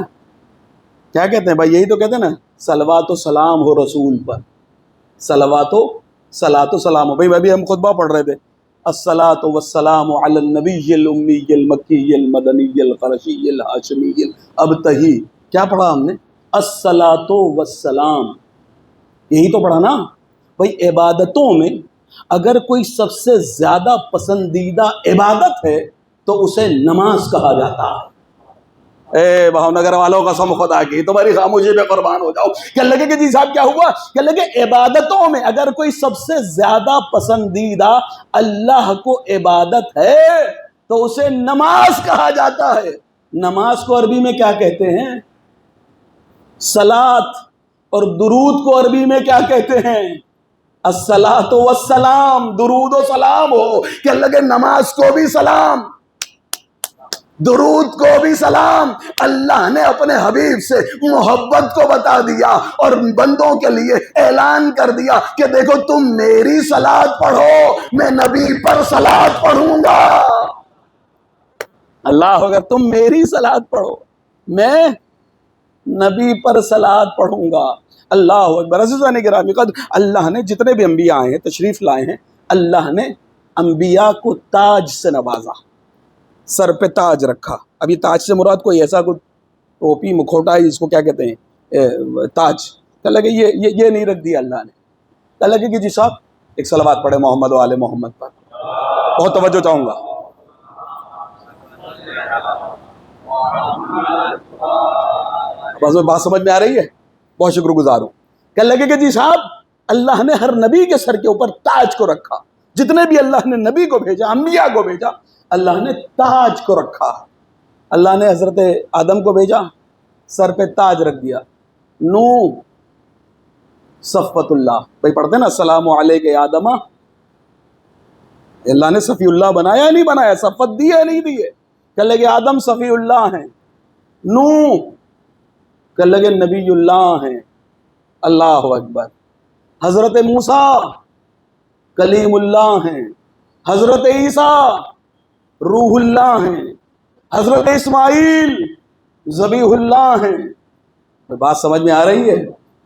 کیا کہتے ہیں بھائی؟ یہی تو کہتے ہیں نا، صلوات و سلام ہو رسول پر، صلوات و سلام ہو۔ بھائی ابھی ہم خطبہ پڑھ رہے تھے، الصلاۃ والسلام علی النبی الامی المکی المدنی القرشی الہاشمی الابتہی۔ کیا پڑھا ہم نے؟ الصلاۃ والسلام، یہی تو پڑھا نا بھائی۔ عبادتوں میں اگر کوئی سب سے زیادہ پسندیدہ عبادت ہے تو اسے نماز کہا جاتا ہے۔ اے بھاؤ نگر والوں قسم خدا کی تمہاری خاموشی پہ قربان ہو جاؤ۔ کیا لگے کہ جی صاحب کیا ہوا؟ کیا لگے عبادتوں میں اگر کوئی سب سے زیادہ پسندیدہ اللہ کو عبادت ہے تو اسے نماز کہا جاتا ہے۔ نماز کو عربی میں کیا کہتے ہیں؟ صلاۃ۔ اور درود کو عربی میں کیا کہتے ہیں؟ الصلاۃ والسلام۔ درود و سلام ہو کہ لگے نماز کو بھی سلام، درود کو بھی سلام۔ اللہ نے اپنے حبیب سے محبت کو بتا دیا اور بندوں کے لیے اعلان کر دیا کہ دیکھو تم میری صلاۃ پڑھو، میں نبی پر صلاۃ پڑھوں گا۔ اللہ اگر تم میری صلاۃ پڑھو میں نبی پر صلاۃ پڑھوں گا۔ اللہ اکبر۔ عزیزان گرامی قدر، اللہ نے جتنے بھی انبیاء آئے ہیں تشریف لائے ہیں، اللہ نے انبیاء کو تاج سے نوازا، سر پہ تاج رکھا۔ اب یہ تاج سے مراد کوئی ایسا کوئی ٹوپی مکھوٹا ہے، اس کو کیا کہتے ہیں تاج، کہنے لگے یہ نہیں رکھ دیا اللہ نے۔ کہنے لگے کہ جی صاحب ایک صلوات پڑھے محمد و آل محمد پر، بہت توجہ چاہوں گا۔ بس میں بات سمجھ میں آ رہی ہے؟ بہت شکر گزار ہوں۔ کہنے لگے کہ جی صاحب اللہ نے ہر نبی کے سر کے اوپر تاج کو رکھا، جتنے بھی اللہ نے نبی کو بھیجا، انبیاء کو بھیجا، اللہ نے تاج کو رکھا۔ اللہ نے حضرت آدم کو بھیجا، سر پہ تاج رکھ دیا۔ نوح صفوت اللہ، بھائی پڑھتے ہیں نا السلام علیک یا آدم، اللہ نے صفی اللہ بنایا نہیں بنایا، صفت دی ہے نہیں دی ہے؟ کہ لگے آدم صفی اللہ ہیں، نوح کہ لگے نبی اللہ ہیں۔ اللہ اکبر۔ حضرت موسیٰ کلیم اللہ ہیں، حضرت عیسیٰ روح اللہ ہیں، حضرت اسماعیل ذبیح اللہ ہیں۔ بات سمجھ میں آ رہی ہے؟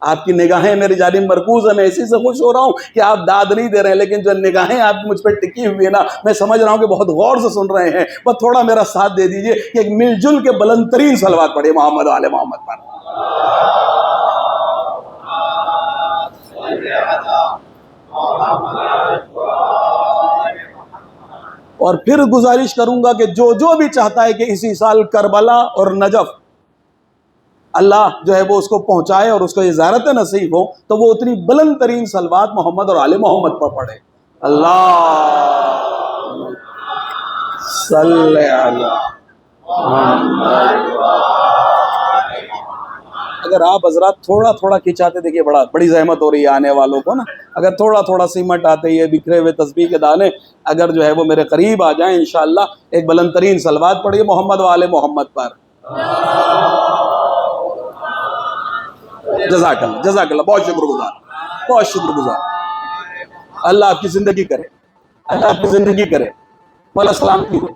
آپ کی نگاہیں میری جانب مرکوز ہیں، میں اسی سے خوش ہو رہا ہوں کہ آپ داد نہیں دے رہے ہیں، لیکن جو نگاہیں آپ مجھ پہ ٹکی ہوئی ہے نا، میں سمجھ رہا ہوں کہ بہت غور سے سن رہے ہیں۔ بس تھوڑا میرا ساتھ دے دیجئے کہ ایک مل جل کے بلند ترین صلوات پڑھے محمد و آل محمد پر۔ اور پھر گزارش کروں گا کہ جو بھی چاہتا ہے کہ اسی سال کربلا اور نجف اللہ جو ہے وہ اس کو پہنچائے اور اس کو یہ زیارت نصیب ہو، تو وہ اتنی بلند ترین صلوات محمد اور آل محمد پر پڑھے۔ اللہ صلی علی محمد۔ اگر آپ حضرات تھوڑا تھوڑا کھینچاتے، دیکھیے بڑی زحمت ہو رہی ہے آنے والوں کو نا، اگر تھوڑا تھوڑا سیمٹ آتے، یہ بکھرے ہوئے تسبیح کے دانے اگر جو ہے وہ میرے قریب آ جائیں انشاءاللہ، ایک بلند ترین صلوات پڑھیے محمد و آل محمد پر۔ جزاک اللہ، جزاک اللہ، بہت شکر گزار، بہت شکر گزار۔ اللہ آپ کی زندگی کرے، اللہ آپ کی زندگی کرے، مولا سلام کی ہو۔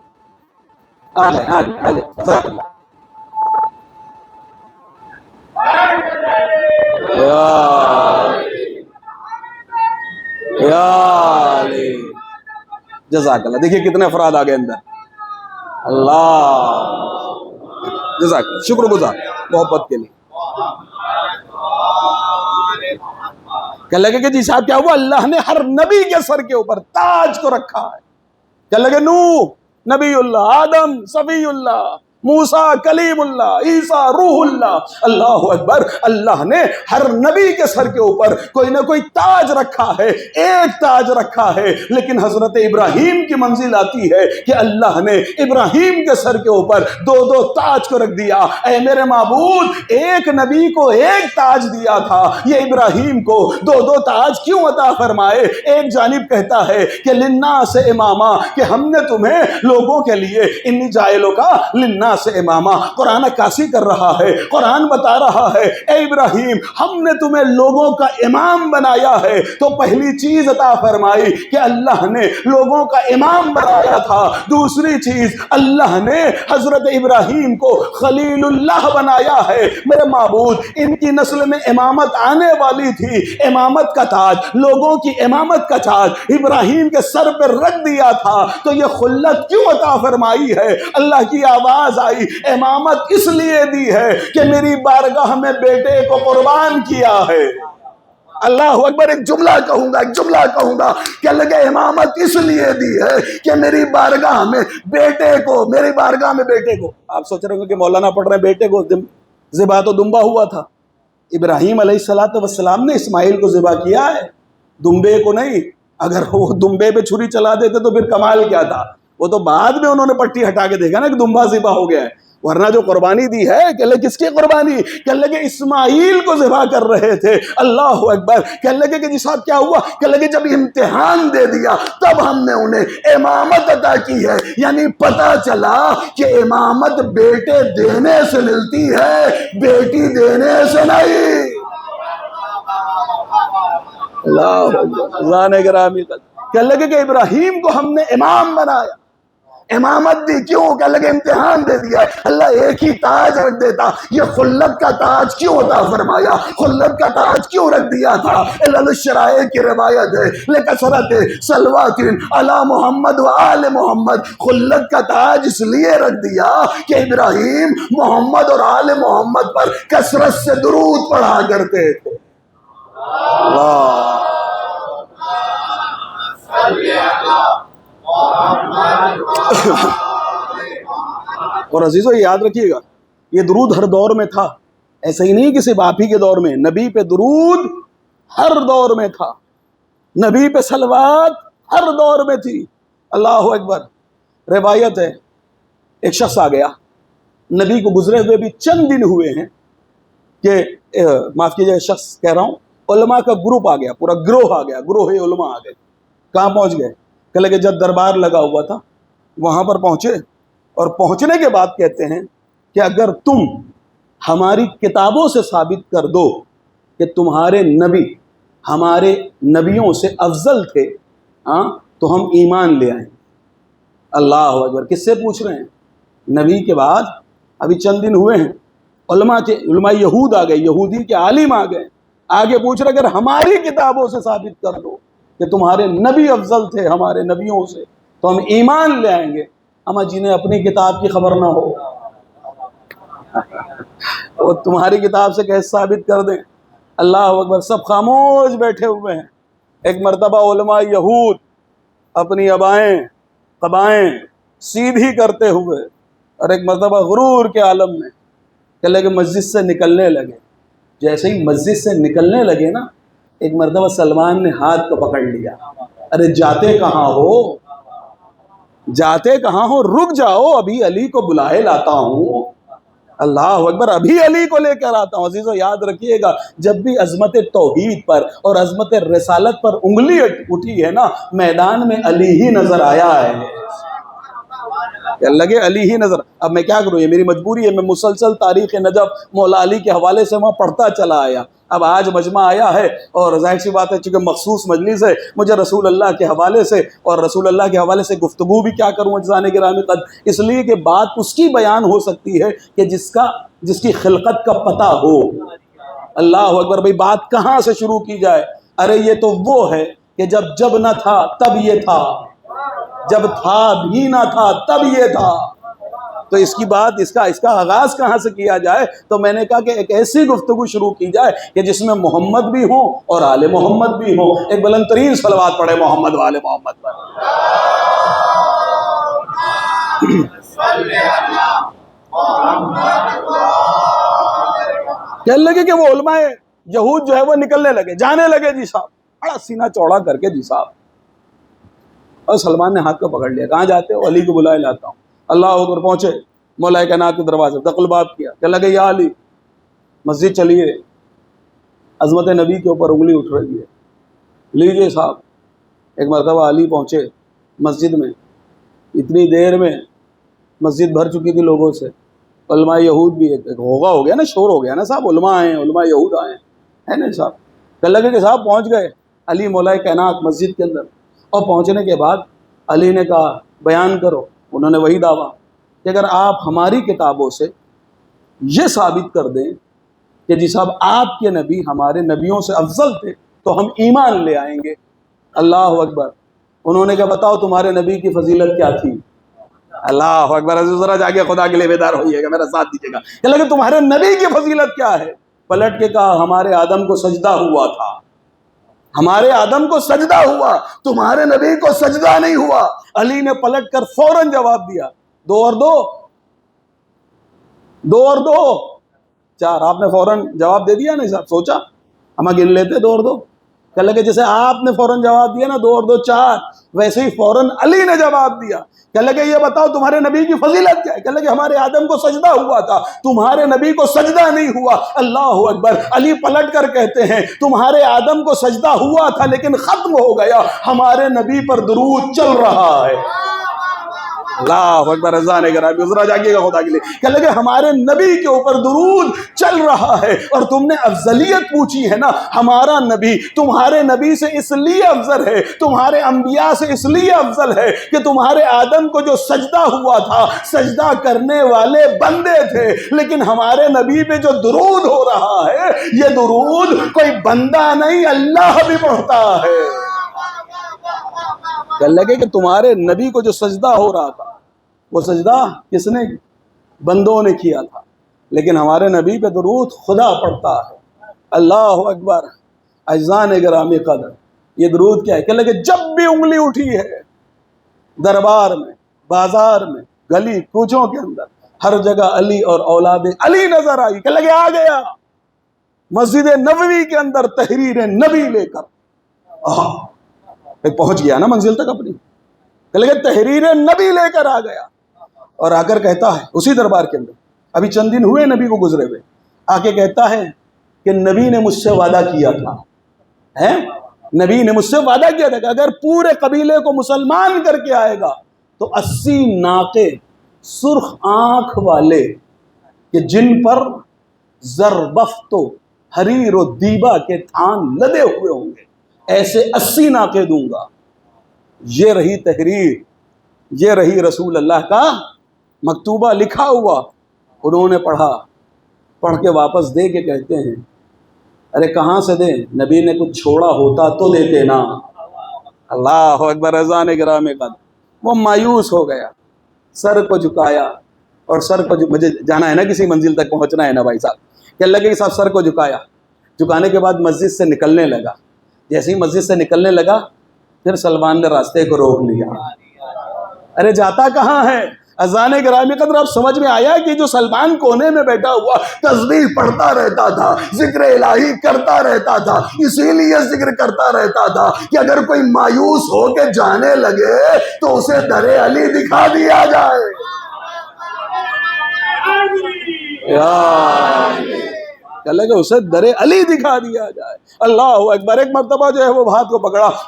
آجائے آجائے آجائے، جزاک اللہ۔ یا علی، جزاک اللہ۔ دیکھیے کتنے افراد آ گئے اندر، اللہ جزاک اللہ، شکر گزار محبت کے لیے۔ کہنے لگے کہ جی صاحب کیا ہوا؟ اللہ نے ہر نبی کے سر کے اوپر تاج کو رکھا ہے۔ کہنے لگے نوح نبی اللہ، آدم صفی اللہ، موسیٰ کلیم اللہ، عیسیٰ روح اللہ۔ اللہ اکبر، اللہ نے ہر نبی کے سر کے اوپر کوئی نہ کوئی تاج رکھا ہے، ایک تاج رکھا ہے، لیکن حضرت ابراہیم کی منزل آتی ہے کہ اللہ نے ابراہیم کے سر کے اوپر دو دو تاج کو رکھ دیا۔ اے میرے معبود، ایک نبی کو ایک تاج دیا تھا، یہ ابراہیم کو دو دو تاج کیوں عطا فرمائے؟ ایک جانب کہتا ہے کہ للناس اماما، کہ ہم نے تمہیں لوگوں کے لیے، انی جائلوں کا للناس سے اماما، قرآن عکاسی کر رہا ہے، قرآن بتا رہا ہے اے ابراہیم ہم نے تمہیں لوگوں کا امام بنایا ہے۔ تو پہلی چیز عطا فرمائی کہ اللہ نے لوگوں کا امام بنایا تھا، دوسری چیز اللہ نے حضرت ابراہیم کو خلیل اللہ بنایا ہے۔ میرے معبود، ان کی نسل میں امامت آنے والی تھی، امامت کا تاج، لوگوں کی امامت کا تاج ابراہیم کے سر پر رکھ دیا تھا، تو یہ خلت کیوں عطا فرمائی ہے؟ اللہ کی آواز آئی، امامت اس لیے دی ہے کہ میری بارگاہ میں بیٹے کو قربان کیا ہے۔ اللہ اکبر، ایک جملہ کہوں گا کہ لگے امامت اس لیے دی ہے کہ میری بارگاہ میں بیٹے کو، میری بارگاہ میں بیٹے کو، آپ سوچ رہے ہو کہ مولانا پڑھ رہے ہیں، بیٹے کو ذبح تو دمبا ہوا تھا، ابراہیم علیہ السلام نے اسماعیل کو ذبح کیا ہے، دمبے کو نہیں۔ اگر وہ دمبے پہ چھری چلا دیتے تو پھر کمال کیا تھا؟ وہ تو بعد میں انہوں نے پٹی ہٹا کے دیکھا نا کہ دمبا ذبح ہو گیا ہے، ورنہ جو قربانی دی ہے، کہنے لگے کس کی قربانی؟ کہنے لگے اسماعیل کو ذبح کر رہے تھے۔ اللہ اکبر، کہنے لگے کہ جی صاحب کیا ہوا؟ کہنے لگے جب امتحان دے دیا تب ہم نے انہیں امامت عطا کی ہے، یعنی پتہ چلا کہ امامت بیٹے دینے سے ملتی ہے، بیٹی دینے سے نہیں۔ اللہ اکبر، گرامی، کہنے لگے کہ ابراہیم کو ہم نے امام بنایا، امامت دی، کیوں؟ کہنے لگے امتحان دے دیا۔ اللہ ایک ہی تاج رکھ دیتا، یہ خلت کا تاج کیوں عطا فرمایا؟ خلت کا تاج کیوں رکھ دیا تھا؟ الشرائع کی روایت ہے لکثرت صلوات علی محمد و آل محمد، خلت کا تاج اس لیے رکھ دیا کہ ابراہیم محمد اور آل محمد پر کثرت سے درود پڑھا کرتے تھے۔ اللہ اور عزیزو یاد رکھیے گا، یہ درود ہر دور میں تھا، ایسا ہی نہیں کہ صرف آپ ہی کے دور میں، نبی پہ درود ہر دور میں تھا، نبی پہ صلوات ہر دور میں تھی۔ اللہ اکبر، روایت ہے ایک شخص آ گیا، نبی کو گزرے ہوئے بھی چند دن ہوئے ہیں کہ معاف کیجیے شخص کہہ رہا ہوں، علماء کا گروپ آ گیا، پورا گروہ آ گیا، گروہ علماء آ گئے۔ کہاں پہنچ گئے؟ کہ لگے جب دربار لگا ہوا تھا وہاں پر پہنچے، اور پہنچنے کے بعد کہتے ہیں کہ اگر تم ہماری کتابوں سے ثابت کر دو کہ تمہارے نبی ہمارے نبیوں سے افضل تھے، تو ہم ایمان لے آئیں۔ اللہ اکبر، کس سے پوچھ رہے ہیں؟ نبی کے بعد ابھی چند دن ہوئے ہیں، علماء یہود آ گئے، یہودی کے عالم آ گئے، آگے پوچھ رہے اگر ہماری کتابوں سے ثابت کر دو کہ تمہارے نبی افضل تھے ہمارے نبیوں سے تو ہم ایمان لے آئیں گے۔ اما جنہیں اپنی کتاب کی خبر نہ ہو وہ تمہاری کتاب سے کیسے ثابت کر دیں؟ اللہ اکبر، سب خاموش بیٹھے ہوئے ہیں۔ ایک مرتبہ علماء یہود اپنی ابائیں قبائیں سیدھی کرتے ہوئے اور ایک مرتبہ غرور کے عالم میں کہ لگے مسجد سے نکلنے لگے۔ جیسے ہی مسجد سے نکلنے لگے نا، ایک مرتبہ سلمان نے ہاتھ کو پکڑ لیا، ارے جاتے کہاں ہو، جاتے کہاں ہو، رک جاؤ، ابھی علی کو بلائے لاتا ہوں۔ اللہ اکبر، ابھی علی کو لے کر آتا ہوں۔ عزیزو یاد رکھیے گا، جب بھی عظمت توحید پر اور عظمت رسالت پر انگلی اٹھی ہے نا، میدان میں علی ہی نظر آیا ہے، لگے علی ہی نظر۔ اب میں کیا کروں، یہ میری مجبوری ہے، میں مسلسل تاریخ نجف مولا علی کے حوالے سے وہاں پڑھتا چلا آیا۔ اب آج مجمع آیا ہے اور ظاہر سی بات ہے چونکہ مخصوص مجلس ہے، مجھے رسول اللہ کے حوالے سے اور رسول اللہ کے حوالے سے گفتگو بھی کیا کروں اجزان گرامی قدر، اس لیے کہ بات اس کی بیان ہو سکتی ہے کہ جس کی خلقت کا پتہ ہو۔ اللہ اکبر، بھئی بات کہاں سے شروع کی جائے؟ ارے یہ تو وہ ہے کہ جب نہ تھا تب یہ تھا، جب تھا بھی نہ تھا تب یہ تھا۔ تو اس کی بات، اس کا آغاز کہاں سے کیا جائے؟ تو میں نے کہا کہ ایک ایسی گفتگو شروع کی جائے کہ جس میں محمد بھی ہوں اور آل محمد بھی ہوں۔ ایک بلند ترین صلوات پڑھے محمد و آل محمد پر۔ کہنے لگے کہ وہ علماء یہود جو ہے وہ نکلنے لگے، جانے لگے جی صاحب، بڑا سینہ چوڑا کر کے جی صاحب۔ اور سلمان نے ہاتھ کو پکڑ لیا، کہاں جاتے ہو؟ علی کو بلائے لاتا ہوں۔ اللہ اکبر، پہنچے مولا کائنات کے دروازے، دقل باب کیا، کہنے لگے یا علی مسجد چلیے، عظمت نبی کے اوپر انگلی اٹھ رہی ہے، لیجئے صاحب۔ ایک مرتبہ علی پہنچے مسجد میں، اتنی دیر میں مسجد بھر چکی تھی لوگوں سے، علماء یہود بھی ایک ہوگا ہو گیا نا، شور ہو گیا نا صاحب، علماء آئے ہیں، علماء یہود آئے ہیں، ہے نا صاحب۔ کہنے لگے کہ صاحب پہنچ گئے علی مولا کائنات مسجد کے اندر، اور پہنچنے کے بعد علی نے کہا بیان کرو۔ انہوں نے وہی دعویٰ کہ اگر آپ ہماری کتابوں سے یہ ثابت کر دیں کہ جی صاحب آپ کے نبی ہمارے نبیوں سے افضل تھے تو ہم ایمان لے آئیں گے۔ اللہ اکبر۔ انہوں نے کہا بتاؤ تمہارے نبی کی فضیلت کیا تھی؟ اللہ اکبر، ذرا جا کے خدا کے لیے بیدار ہوئیے گا، میرا ساتھ دیجیے گا۔ کہ لگے تمہارے نبی کی فضیلت کیا ہے؟ پلٹ کے کہا ہمارے آدم کو سجدہ ہوا تھا، ہمارے آدم کو سجدہ ہوا، تمہارے نبی کو سجدہ نہیں ہوا۔ علی نے پلٹ کر فوراً جواب دیا، دو اور دو، دو اور دو چار۔ آپ نے فوراً جواب دے دیا نہیں صاحب، سوچا ہم گن لیتے دو اور دو۔ کہ لگے جیسے آپ نے فوراً جواب دیا نا دو اور دو چار، ویسے ہی فوراً علی نے جواب دیا۔ کہ لگے یہ بتاؤ تمہارے نبی کی فضیلت کیا ہے؟ کہ لگے ہمارے آدم کو سجدہ ہوا تھا، تمہارے نبی کو سجدہ نہیں ہوا۔ اللہ اکبر۔ علی پلٹ کر کہتے ہیں تمہارے آدم کو سجدہ ہوا تھا لیکن ختم ہو گیا، ہمارے نبی پر درود چل رہا ہے۔ اللہ اکبر، رضا نے گرامی ذرا جاگیے گا خدا کے لیے۔ کہ لگے ہمارے نبی کے اوپر درود چل رہا ہے، اور تم نے افضلیت پوچھی ہے نا، ہمارا نبی تمہارے نبی سے اس لیے افضل ہے، تمہارے انبیاء سے اس لیے افضل ہے کہ تمہارے آدم کو جو سجدہ ہوا تھا سجدہ کرنے والے بندے تھے، لیکن ہمارے نبی پہ جو درود ہو رہا ہے یہ درود کوئی بندہ نہیں اللہ بھی پڑھتا ہے۔ کہ لگے کہ تمہارے نبی کو جو سجدہ ہو رہا تھا وہ سجدہ کس نے؟ بندوں نے کیا تھا، لیکن ہمارے نبی پہ درود خدا پڑھتا ہے۔ اللہ اکبر۔ اعزان گرامی قدر، یہ درود کیا ہے؟ کہ لگے جب بھی انگلی اٹھی ہے دربار میں، بازار میں، گلی کوچوں کے اندر، ہر جگہ علی اور اولاد علی نظر آئی۔ کہ لگے آ گیا مسجد نبوی کے اندر تحریر نبی لے کر، پہنچ گیا نا منزل تک اپنی۔ کہ لگے تحریر نبی لے کر آ گیا، اور آ کر کہتا ہے اسی دربار کے اندر، ابھی چند دن ہوئے نبی کو گزرے ہوئے، آ کے کہتا ہے کہ نبی نے مجھ سے وعدہ کیا تھا، نبی نے مجھ سے وعدہ کیا تھا کہ اگر پورے قبیلے کو مسلمان کر کے آئے گا تو 80 ناقے سرخ آنکھ والے کہ جن پر زربفت و حریر و دیبا کے تھان لدے ہوئے ہوں گے، ایسے 80 ناقے دوں گا۔ یہ رہی تحریر، یہ رہی رسول اللہ کا مکتوبہ لکھا ہوا۔ انہوں نے پڑھا، پڑھ کے واپس دے کے کہتے ہیں ارے کہاں سے دیں، نبی نے کچھ چھوڑا ہوتا تو دیتے نا۔ اللہ اکبر، رضا نے گرامی قدر۔ وہ مایوس ہو گیا، سر کو جھکایا، اور سر کو مجھے جانا ہے نا کسی منزل تک پہنچنا ہے نا بھائی صاحب، کہ اللہ کے صاحب سر کو جھکایا، جھکانے کے بعد مسجد سے نکلنے لگا۔ جیسے ہی مسجد سے نکلنے لگا پھر سلمان نے راستے کو روک لیا۔ ارے جاتا کہاں ہے؟ اذان گرامی قدر اب سمجھ میں آیا کہ جو سلمان کونے میں بیٹھا ہوا تسبیح پڑھتا رہتا تھا، ذکر الہی کرتا رہتا تھا، اسی لیے ذکر کرتا رہتا تھا کہ اگر کوئی مایوس ہو کے جانے لگے تو اسے در علی دکھا دیا جائے۔ کہنے لگے اسے در علی دکھا دیا جائے۔ اللہ اکبر۔ ایک مرتبہ جو ہے وہ ہاتھ کو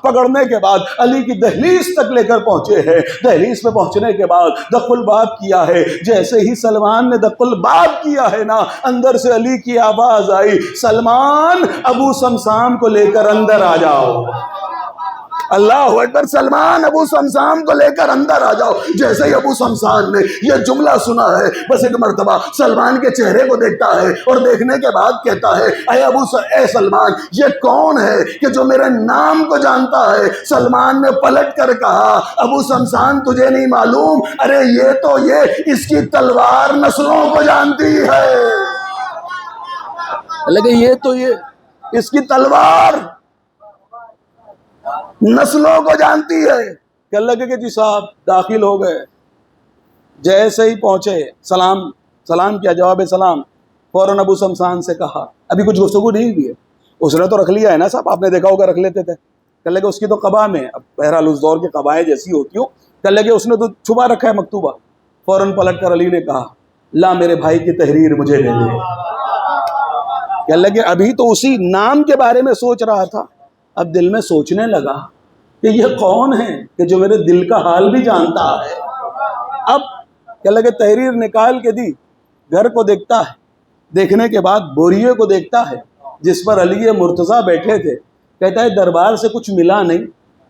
پکڑنے کے بعد علی کی دہلیز تک لے کر پہنچے ہیں۔ دہلیز پہ پہنچنے کے بعد دق الباب کیا ہے۔ جیسے ہی سلمان نے دق الباب کیا ہے نا، اندر سے علی کی آواز آئی، سلمان ابو سمسام کو لے کر اندر آ جاؤ۔ اللہ اکبر۔ سلمان ابو سمسام کو لے کر اندر آ جاؤ۔ جیسے ہی ابو سمسام نے یہ جملہ سنا ہے، بس ایک مرتبہ سلمان کے چہرے کو دیکھتا ہے اور دیکھنے کے بعد کہتا ہے، اے سلمان، یہ کون ہے کہ جو میرے نام کو جانتا ہے؟ سلمان نے پلٹ کر کہا، ابو سمسام تجھے نہیں معلوم؟ ارے یہ اس کی تلوار نسلوں کو جانتی ہے۔ لگے یہ اس کی تلوار نسلوں کو جانتی ہے۔ کہ لگے کہ جی صاحب داخل ہو گئے، جیسے ہی پہنچے سلام کیا، جواب سلام فوراً ابو سمسان سے کہا، ابھی کچھ گفتگو نہیں ہوئی ہے، اس نے تو رکھ لیا ہے نا صاحب، آپ نے دیکھا ہوگا رکھ لیتے تھے۔ کہ لگے اس کی تو قبا میں، اب بہرحال اس دور کی قبائیں جیسی ہوتی ہوں، کہ لگے اس نے تو چھپا رکھا ہے مکتوبہ۔ فوراً پلٹ کر علی نے کہا، لا میرے بھائی کی تحریر مجھے دے دے۔ کہ لگے ابھی تو اسی نام کے بارے میں سوچ رہا تھا، اب دل میں سوچنے لگا کہ یہ کون ہے کہ جو میرے دل کا حال بھی جانتا ہے۔ اب کیا لگے تحریر نکال کے دی، گھر کو دیکھتا ہے، دیکھنے کے بعد بوریے کو دیکھتا ہے جس پر علی مرتضیٰ بیٹھے تھے، کہتا ہے دربار سے کچھ ملا نہیں۔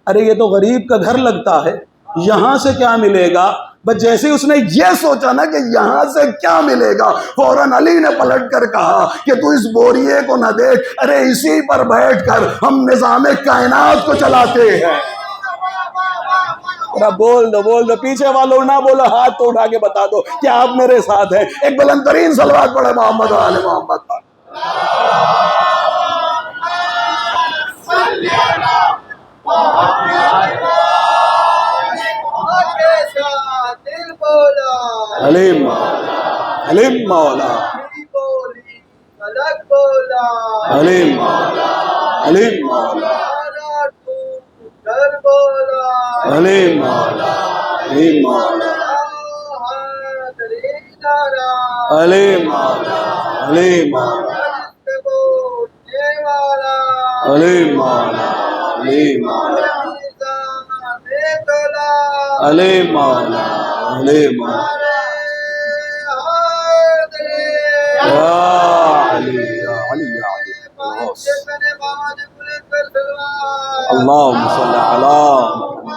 ارے یہ تو غریب کا گھر لگتا ہے، یہاں سے کیا ملے گا؟ بس جیسے اس نے یہ سوچا نا کہ یہاں سے کیا ملے گا، فوراً علی نے پلٹ کر کہا کہ تو اس بوریے کو نہ دیکھ، ارے اسی پر بیٹھ کر ہم نظام کائنات کو چلاتے ہیں۔ بول دو پیچھے والوں نہ بولو، ہاتھ تو اٹھا کے بتا دو کہ آپ میرے ساتھ ہیں۔ ایک بلند ترین صلوات پڑھے محمد و آل محمد پر۔ علیم مولا، علیم مولا، علیم مولا، علیم مولا، علیم مولا، علیم مولا، علیم مولا، علیم مولا، علیم مولا، علیم مولا، علیم مولا، یا علی یا علی یا علی، اللہم صلی علی محمد۔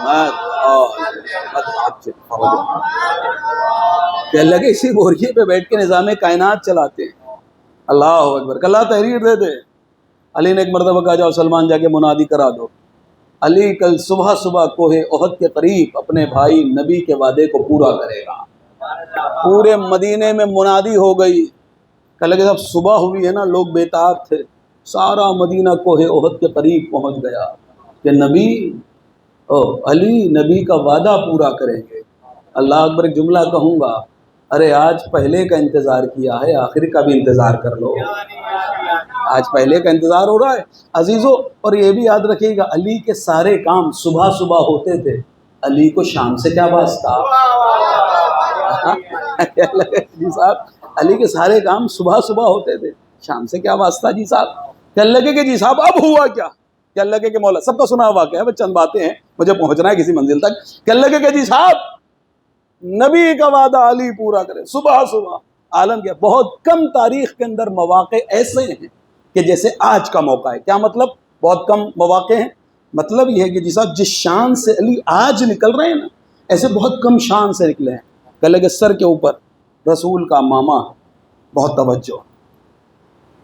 کہ لگے اسی بوریے پہ بیٹھ کے نظام کائنات چلاتے ہیں۔ اللہ اکبر۔ کہ اللہ تحریر دے دے۔ علی نے ایک مرتبہ کہا، جاؤ سلمان جا کے منادی کرا دو۔ علی کل صبح کوہ احد کے قریب اپنے بھائی نبی کے وعدے کو پورا کرے گا۔ پورے مدینے میں منادی ہو گئی۔ کہ لگے جب صبح ہوئی ہے نا، لوگ بیتاب تھے، سارا مدینہ کوہ احد کے قریب پہنچ گیا کہ علی نبی کا وعدہ پورا کریں گے۔ اللہ اکبر۔ ایک جملہ کہوں گا، ارے آج پہلے کا انتظار کیا ہے، آخر کا بھی انتظار کر لو۔ آج پہلے کا انتظار ہو رہا ہے عزیزو۔ اور یہ بھی یاد رکھیے گا، علی کے سارے کام صبح ہوتے تھے، علی کو شام سے کیا واسطہ؟ جی صاحب، علی کے سارے کام صبح ہوتے تھے، شام سے کیا واسطہ جی صاحب؟ کہنے لگے کہ جی صاحب اب ہوا کیا؟ کہنے لگے کہ مولا، سب کا سنا ہوا واقعہ ہے، بس چند باتیں ہیں، مجھے پہنچنا ہے کسی منزل تک۔ کہنے لگے کہ جی صاحب نبی کا وعدہ علی پورا کرے۔ صبح عالم کیا، بہت کم تاریخ کے اندر مواقع ایسے ہیں کہ جیسے آج کا موقع ہے۔ کیا مطلب بہت کم مواقع ہیں؟ مطلب یہ ہے کہ جی صاحب جس شان سے علی آج نکل رہے ہیں نا، ایسے بہت کم شان سے نکلے ہیں۔ کہنے لگے سر کے اوپر رسول کا ماما، بہت توجہ،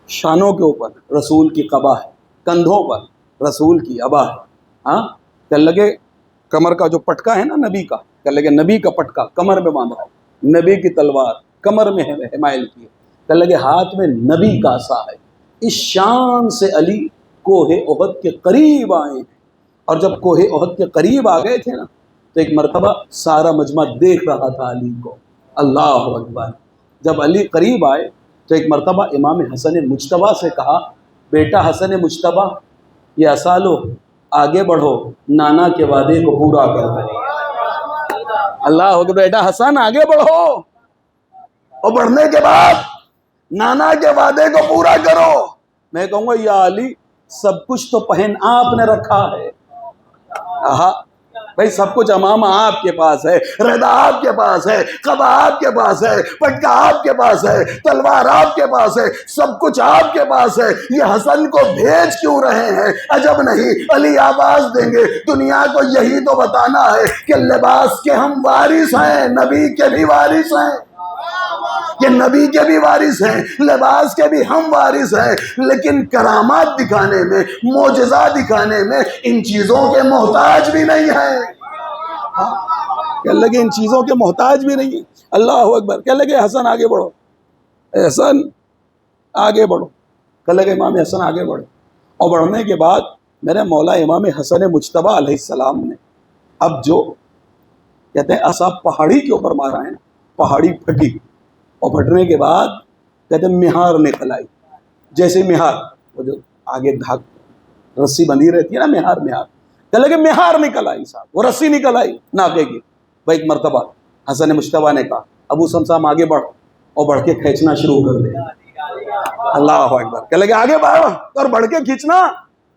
شانوں کے اوپر رسول کی قبا ہے، کندھوں پر رسول کی ابا ہے۔ ہاں، کہنے لگے کمر کا جو پٹکا ہے نا نبی کا، کہنے لگے نبی کا پٹکا کمر میں باندھا ہے، نبی کی تلوار کمر میں حمائل کی ہے، کہنے لگے ہاتھ میں نبی کا عصا ہے۔ اس شان سے علی کوہ احد کے قریب آئے ہیں، اور جب کوہ احد کے قریب آ گئے تھے نا، تو ایک مرتبہ سارا مجمع دیکھ رہا تھا علی کو. اللہ اکبر. جب علی قریب آئے تو ایک مرتبہ امام حسن مجتبیٰ سے کہا بیٹا حسن مجتبیٰ یہ ایسا لو آگے بڑھو نانا کے وعدے کو پورا کر دو. اللہ اکبر. بیٹا حسن آگے بڑھو اور بڑھنے کے بعد نانا کے وعدے کو پورا کرو. میں کہوں گا یا علی سب کچھ تو پہن آپ نے رکھا ہے. بھائی سب کچھ امامہ آپ کے پاس ہے, ردا آپ کے پاس ہے, قبا آپ کے پاس ہے, پٹکا آپ کے پاس ہے, تلوار آپ کے پاس ہے, سب کچھ آپ کے پاس ہے. یہ حسن کو بھیج کیوں رہے ہیں؟ عجب نہیں. علی آواز دیں گے دنیا کو یہی تو بتانا ہے کہ لباس کے ہم وارث ہیں, نبی کے بھی وارث ہیں, کہ نبی کے بھی وارث ہیں, لباس کے بھی ہم وارث ہیں, لیکن کرامات دکھانے میں, معجزہ دکھانے میں ان چیزوں کے محتاج بھی نہیں ہیں. کہنے لگے ان چیزوں کے محتاج بھی نہیں ہیں. اللہ اکبر. کہنے لگے حسن آگے بڑھو, حسن آگے بڑھو. کہنے لگے امام حسن آگے بڑھو. اور بڑھنے کے بعد میرے مولا امام حسن مجتبیٰ علیہ السلام نے اب جو کہتے ہیں اصحاب پہاڑی کے اوپر مارا ہے, پہاڑی پھٹی اور پھٹنے کے بعد کہتے ہیں مہار نکل آئی. جیسے مہار وہ جو آگے دھاگ رسی بندھی رہتی ہے نا, مہار کہنے لگے مہار نکل آئی صاحب, وہ رسی نکل آئی ناکے کی. بھائی ایک مرتبہ حسن مجتبیٰ نے کہا ابو سمسام آگے بڑھ, اور بڑھ کے کھینچنا شروع کر دے. اللہ اکبر. کہنے لگے آگے بڑھ اور بڑھ کے کھینچنا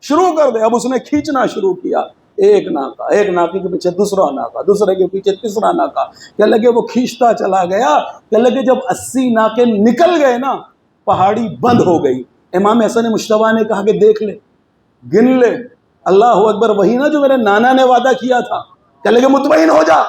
شروع کر دے. اب اس نے کھینچنا شروع کیا, ایک ناکا, ایک ناکے کے پیچھے دوسرا ناکا, دوسرے کے پیچھے تیسرا ناکا. کہنے لگے وہ کھینچتا چلا گیا. کہنے لگے جب 80 ناکے نکل گئے نا, پہاڑی بند ہو گئی. امام حسن مجتبیٰ نے کہا کہ دیکھ لے, گن لے. اللہ اکبر. وہی نا جو میرے نانا نے وعدہ کیا تھا. کہنے لگے مطمئن ہو جا,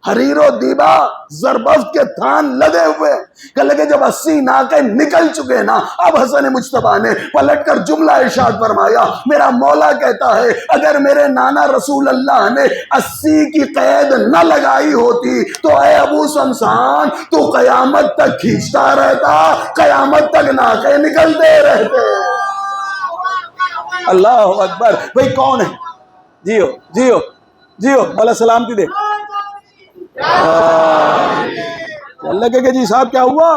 حریر و دیبا زربفت کے تھان لدے ہوئے. کہنے لگے جب 80 ناکے نکل چکے نا, اب حسن مجتبیٰ نے پلٹ کر جملہ ارشاد فرمایا میرا مولا کہتا ہے اگر میرے نانا رسول اللہ نے 80 کی قید نہ لگائی ہوتی تو اے ابو سمسان تو قیامت تک کھینچتا رہتا, قیامت تک ناکے نکلتے رہتے. اللہ اکبر. بھئی کون ہے؟ جیو جیو جیو مولا سلامتی دے. لگے کہ جی صاحب کیا ہوا؟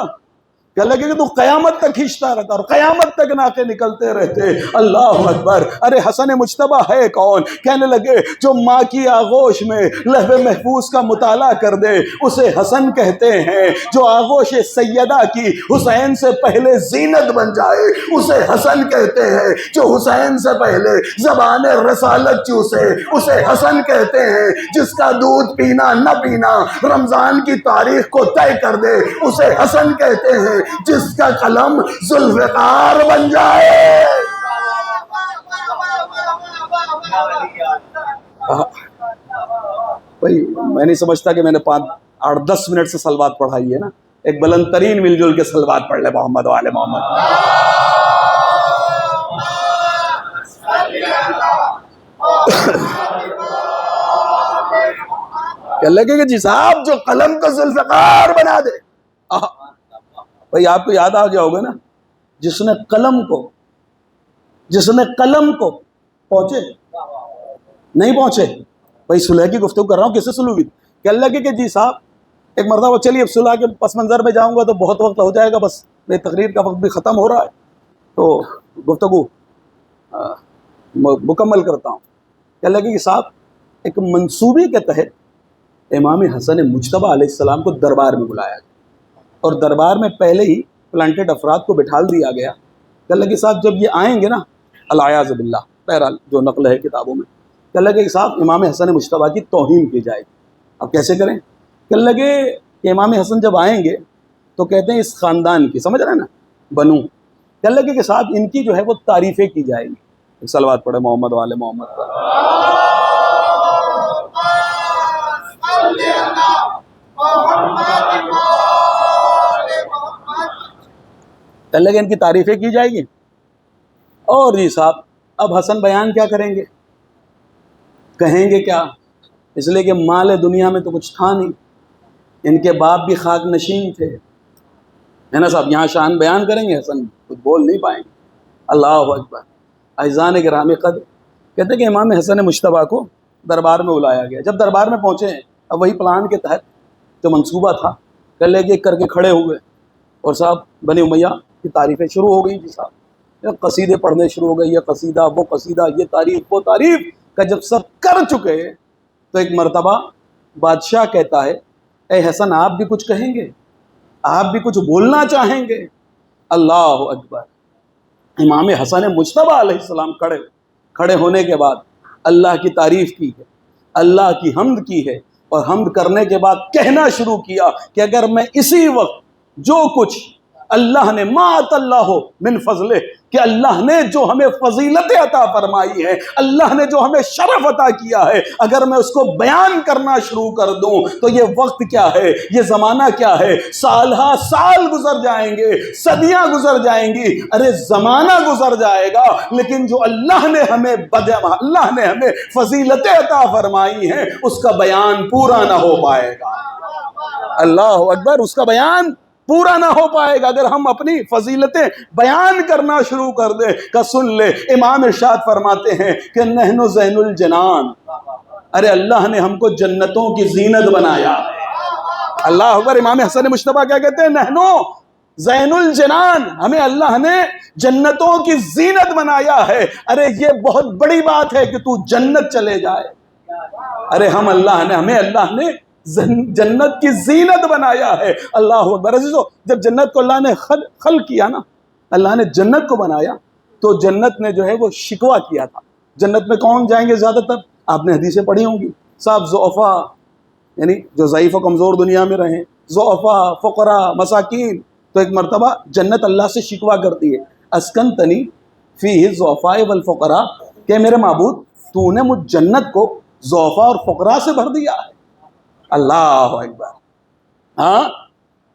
کہ لگے کہ تو قیامت تک کھینچتا رہتا اور قیامت تک ناکے نکلتے رہتے. اللہ اکبر. ارے حسن مجتبیٰ ہے کون؟ کہنے لگے جو ماں کی آغوش میں لوح محفوظ کا مطالعہ کر دے اسے حسن کہتے ہیں. جو آغوش سیدہ کی حسین سے پہلے زینت بن جائے اسے حسن کہتے ہیں. جو حسین سے پہلے زبان رسالت چوسے اسے حسن کہتے ہیں. جس کا دودھ پینا نہ پینا رمضان کی تاریخ کو طے کر دے اسے حسن کہتے ہیں. جس کا قلم ذوالفقار بن جائے. بھائی میں نہیں سمجھتا کہ میں نے 8-10 منٹ سے سلوات پڑھائی ہے نا. ایک بلند ترین مل جل کے سلوات پڑھ لے محمد و آل محمد. کہ لگے کہ جی صاحب جو قلم کو ذوالفقار بنا دے. بھئی آپ کو یاد آ گیا ہوگا نا جس نے قلم کو پہنچے نہیں پہنچے. بھئی صلح کی گفتگو کر رہا ہوں, کسے صلح ہوئی؟ کہ اللہ کہ جی صاحب ایک مرتبہ چلیے اب صلح کے پس منظر میں جاؤں گا تو بہت وقت ہو جائے گا, بس میری تقریر کا وقت بھی ختم ہو رہا ہے تو گفتگو مکمل کرتا ہوں. کہ اللہ کہ صاحب ایک منصوبے کے تحت امام حسن مجتبیٰ علیہ السلام کو دربار میں بلایا گیا اور دربار میں پہلے ہی پلانٹڈ افراد کو بٹھال دیا گیا. کہ اللہ کہ صاحب جب یہ آئیں گے نا العیاذ باللہ, بہرحال جو نقل ہے کتابوں میں, کہ اللہ کہ صاحب امام حسن مجتبیٰ کی توہین کی جائے گی. اب کیسے کریں؟ کہ اللہ کہ امام حسن جب آئیں گے تو کہتے ہیں اس خاندان کی, سمجھ رہے ہیں نا, بنو. کہ اللہ کہ صاحب ان کی جو ہے وہ تعریفیں کی جائیں گی. صلوات پڑھے محمد و آل محمد پر. اللہ کہ ان کی تعریفیں کی جائے گی. اور جی صاحب اب حسن بیان کیا کریں گے, کہیں گے کیا؟ اس لیے کہ مال دنیا میں تو کچھ تھا نہیں, ان کے باپ بھی خاک نشین تھے, ہے نا صاحب. یہاں شان بیان کریں گے حسن کچھ بول نہیں پائیں گے. اللہ اکبر. اعزان گرامی قدر کہتے ہیں کہ امام حسن مجتبیٰ کو دربار میں بلایا گیا. جب دربار میں پہنچے ہیں، اب وہی پلان کے تحت جو منصوبہ تھا کر لے کے کر کے کھڑے ہوئے، اور صاحب بنی امیہ کی تعریفیں شروع ہو گئی. جی صاحب یہ قصیدے پڑھنے شروع ہو گئے، یہ قصیدہ وہ قصیدہ، یہ تعریف وہ تعریف کا جب سب کر چکے تو ایک مرتبہ بادشاہ کہتا ہے اے حسن آپ بھی کچھ کہیں گے، آپ بھی کچھ بولنا چاہیں گے؟ اللہ اکبر. امام حسن مجتبیٰ علیہ السلام کھڑے ہونے کے بعد اللہ کی تعریف کی ہے، اللہ کی حمد کی ہے، اور حمد کرنے کے بعد کہنا شروع کیا کہ اگر میں اسی وقت جو کچھ اللہ نے مات اللہ من فضلہ، کہ اللہ نے جو ہمیں فضیلت عطا فرمائی ہے، اللہ نے جو ہمیں شرف عطا کیا ہے، اگر میں اس کو بیان کرنا شروع کر دوں تو یہ وقت کیا ہے، یہ زمانہ کیا ہے، سالہ سال گزر جائیں گے، صدیاں گزر جائیں گی، ارے زمانہ گزر جائے گا، لیکن جو اللہ نے ہمیں فضیلت عطا فرمائی ہے اس کا بیان پورا نہ ہو پائے گا. اللہ اکبر. اس کا بیان پورا نہ ہو پائے گا اگر ہم اپنی فضیلتیں بیان کرنا شروع کر دیں. کہ سن لے، امام ارشاد فرماتے ہیں کہ نحن زین الجنان، ارے اللہ نے ہم کو جنتوں کی زینت بنایا. اللہ اکبر. امام حسن مجتبیٰ کیا کہتے ہیں؟ نحن زین الجنان، ہمیں اللہ نے جنتوں کی زینت بنایا ہے. ارے یہ بہت بڑی بات ہے کہ تو جنت چلے جائے. ارے ہمیں اللہ نے جنت کی زینت بنایا ہے. اللہ اکبر. عزیزو، جب جنت کو اللہ نے خلق کیا نا، اللہ نے جنت کو بنایا تو جنت نے جو ہے وہ شکوہ کیا تھا. جنت میں کون جائیں گے زیادہ تر؟ آپ نے حدیثیں پڑھی ہوں گی. صاحب ضعفاء، یعنی جو ضعیف و کمزور دنیا میں رہیں، ضعفاء، فقراء، مساکین. تو ایک مرتبہ جنت اللہ سے شکوہ کرتی ہے، اسکنتنی فیہ الضعفاء والفقراء، کہ میرے معبود تو نے مجھ جنت کو ضعفاء اور فقراء سے بھر دیا ہے. اللہ اکبر. ہاں،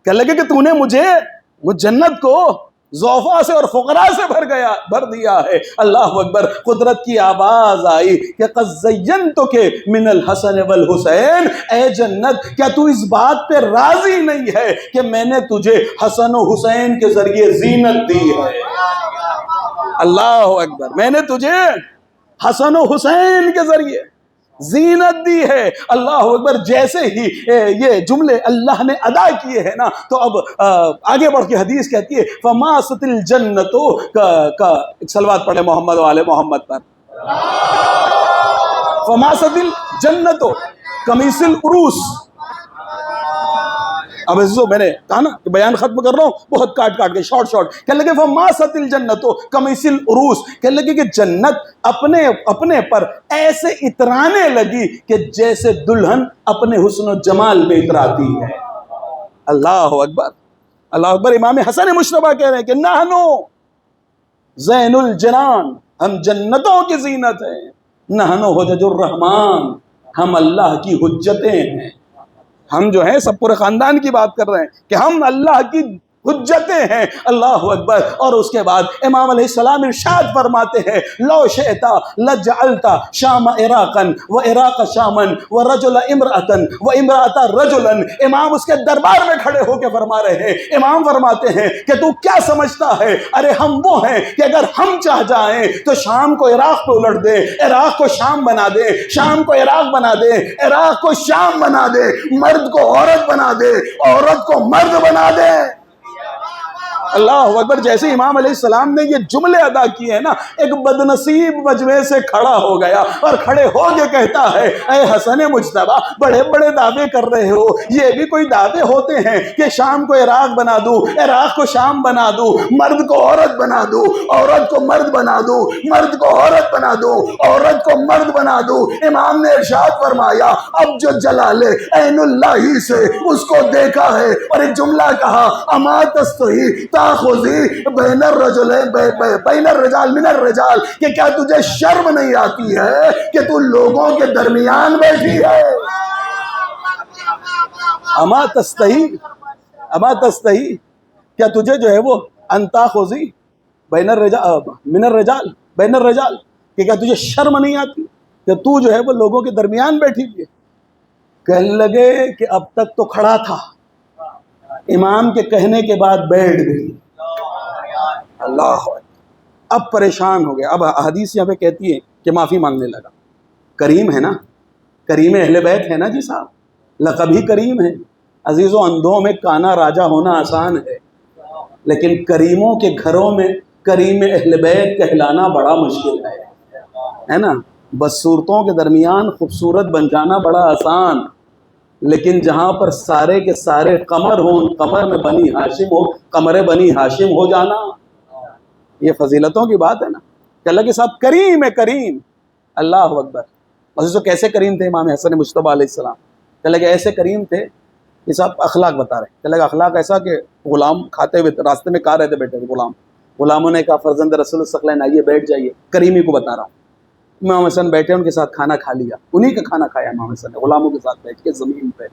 کہنے لگے کہ تو نے مجھ جنت کو ضعفاء سے اور فقراء سے بھر دیا ہے. اللہ اکبر. قدرت کی آواز آئی کہ قد زینتک من الحسن والحسین، اے جنت کیا تو اس بات پہ راضی نہیں ہے کہ میں نے تجھے حسن و حسین کے ذریعے زینت دی ہے؟ اللہ اکبر. میں نے تجھے حسن و حسین کے ذریعے زینت دی ہے. اللہ اکبر. جیسے ہی یہ جملے اللہ نے ادا کیے ہیں نا، تو اب آگے بڑھ کے حدیث کہتی ہے فماست الجنت کا صلوات پڑھے محمد والے محمد پر. فماست الجنت کمیس العروس. اب عزیزو، میں نے کہا نا کہ بیان ختم کر رہا ہوں بہت کاٹ کے شارٹ. کہنے لگے فماست الجنت کمیس العروس، کہنے لگے کہ جنت اپنے پر ایسے اترانے لگی کہ جیسے دلہن اپنے حسن و جمال میں اتراتی ہے. اللہ اکبر. اللہ اکبر. امام حسن مجتبیٰ کہہ رہے ہیں کہ نحنو زین الجنان، ہم جنتوں کی زینت ہیں. نحنو حجج الرحمن، ہم اللہ کی حجتیں ہیں. ہم جو ہیں سب پورے خاندان کی بات کر رہے ہیں کہ ہم اللہ کی حجتیں ہیں. اللہ اکبر. اور اس کے بعد امام علیہ السلام ارشاد فرماتے ہیں لو شئتا لجعلتا شام عراقا و عراق شاما و رجل امرأتا و امرأتا رجلا. امام اس کے دربار میں کھڑے ہو کے فرما رہے ہیں. امام فرماتے ہیں کہ تو کیا سمجھتا ہے، ارے ہم وہ ہیں کہ اگر ہم چاہ جائیں تو شام کو عراق پہ الٹ دیں، عراق کو شام بنا دیں، شام کو عراق بنا دیں، عراق کو شام بنا دیں، مرد کو عورت بنا دیں، عورت کو مرد بنا دیں. اللہ اکبر. جیسے امام علیہ السلام نے یہ جملے ادا کیے ہیں نا، ایک بدنصیب مجمع سے کھڑا ہو گیا اور کھڑے ہو کے کہتا ہے اے حسن مجتبیٰ، بڑے بڑے دعوے کر رہے ہو، یہ بھی کوئی دعوے ہوتے ہیں کہ شام کو عراق بنا دوں، عراق کو شام بنا دوں، مرد کو عورت بنا دوں، عورت کو مرد بنا دوں، مرد کو عورت بنا دوں، عورت کو مرد بنا دوں. امام نے ارشاد فرمایا اب جو جلال عین اللہ سے اس کو دیکھا ہے اور ایک جملہ کہا اما تستحی تاخذی بین الرجال من الرجال، کہ کیا تجھے شرم نہیں آتی ہے کہ تو لوگوں کے درمیان بیٹھی ہے؟ اما تستحی، کیا تجھے جو ہے وہ انتاخذی بین الرجال من الرجال بین الرجال، کہ کیا تجھے شرم نہیں آتی کہ تو جو ہے وہ لوگوں کے درمیان بیٹھی ہوئی ہے؟ کہنے لگے کہ اب تک تو کھڑا تھا، امام کے کہنے کے بعد بیٹھ گئی. اللہ، اب پریشان ہو گیا. اب حدیث یہاں پہ کہتی ہے کہ معافی مانگنے لگا. کریم ہے نا، کریم اہل بیت ہے نا جی صاحب, لقب ہی کریم ہے. عزیزوں, اندھوں میں کانا راجا ہونا آسان ہے, لیکن کریموں کے گھروں میں کریم اہل بیت کہلانا بڑا مشکل ہے نا. بدصورتوں کے درمیان خوبصورت بن جانا بڑا آسان, لیکن جہاں پر سارے کے سارے قمر ہوں, قمر میں بنی ہاشم ہو, قمر بنی ہاشم ہو جانا, یہ فضیلتوں کی بات ہے نا. کہ اللہ کے ساتھ کریم ہے, کریم. اللہ اکبر. عزیزوں, کیسے کریم تھے امام حسن مجتبیٰ علیہ السلام؟ کہ اللہ کے ایسے کریم تھے. یہ صاحب اخلاق بتا رہے ہیں. کہ اللہ کا اخلاق ایسا کہ غلام کھاتے ہوئے راستے میں کھا رہے تھے بیٹھے تھے, غلاموں نے کہا فرزند رسول الثقلین آئیے بیٹھ جائیے, کریمی کو بتا رہا ہوں. امام حسن بیٹھے, ان کے ساتھ کھانا کھا لیا, انہی کا کھانا کھایا امام حسن نے غلاموں کے ساتھ بیٹھ کے زمین پہ.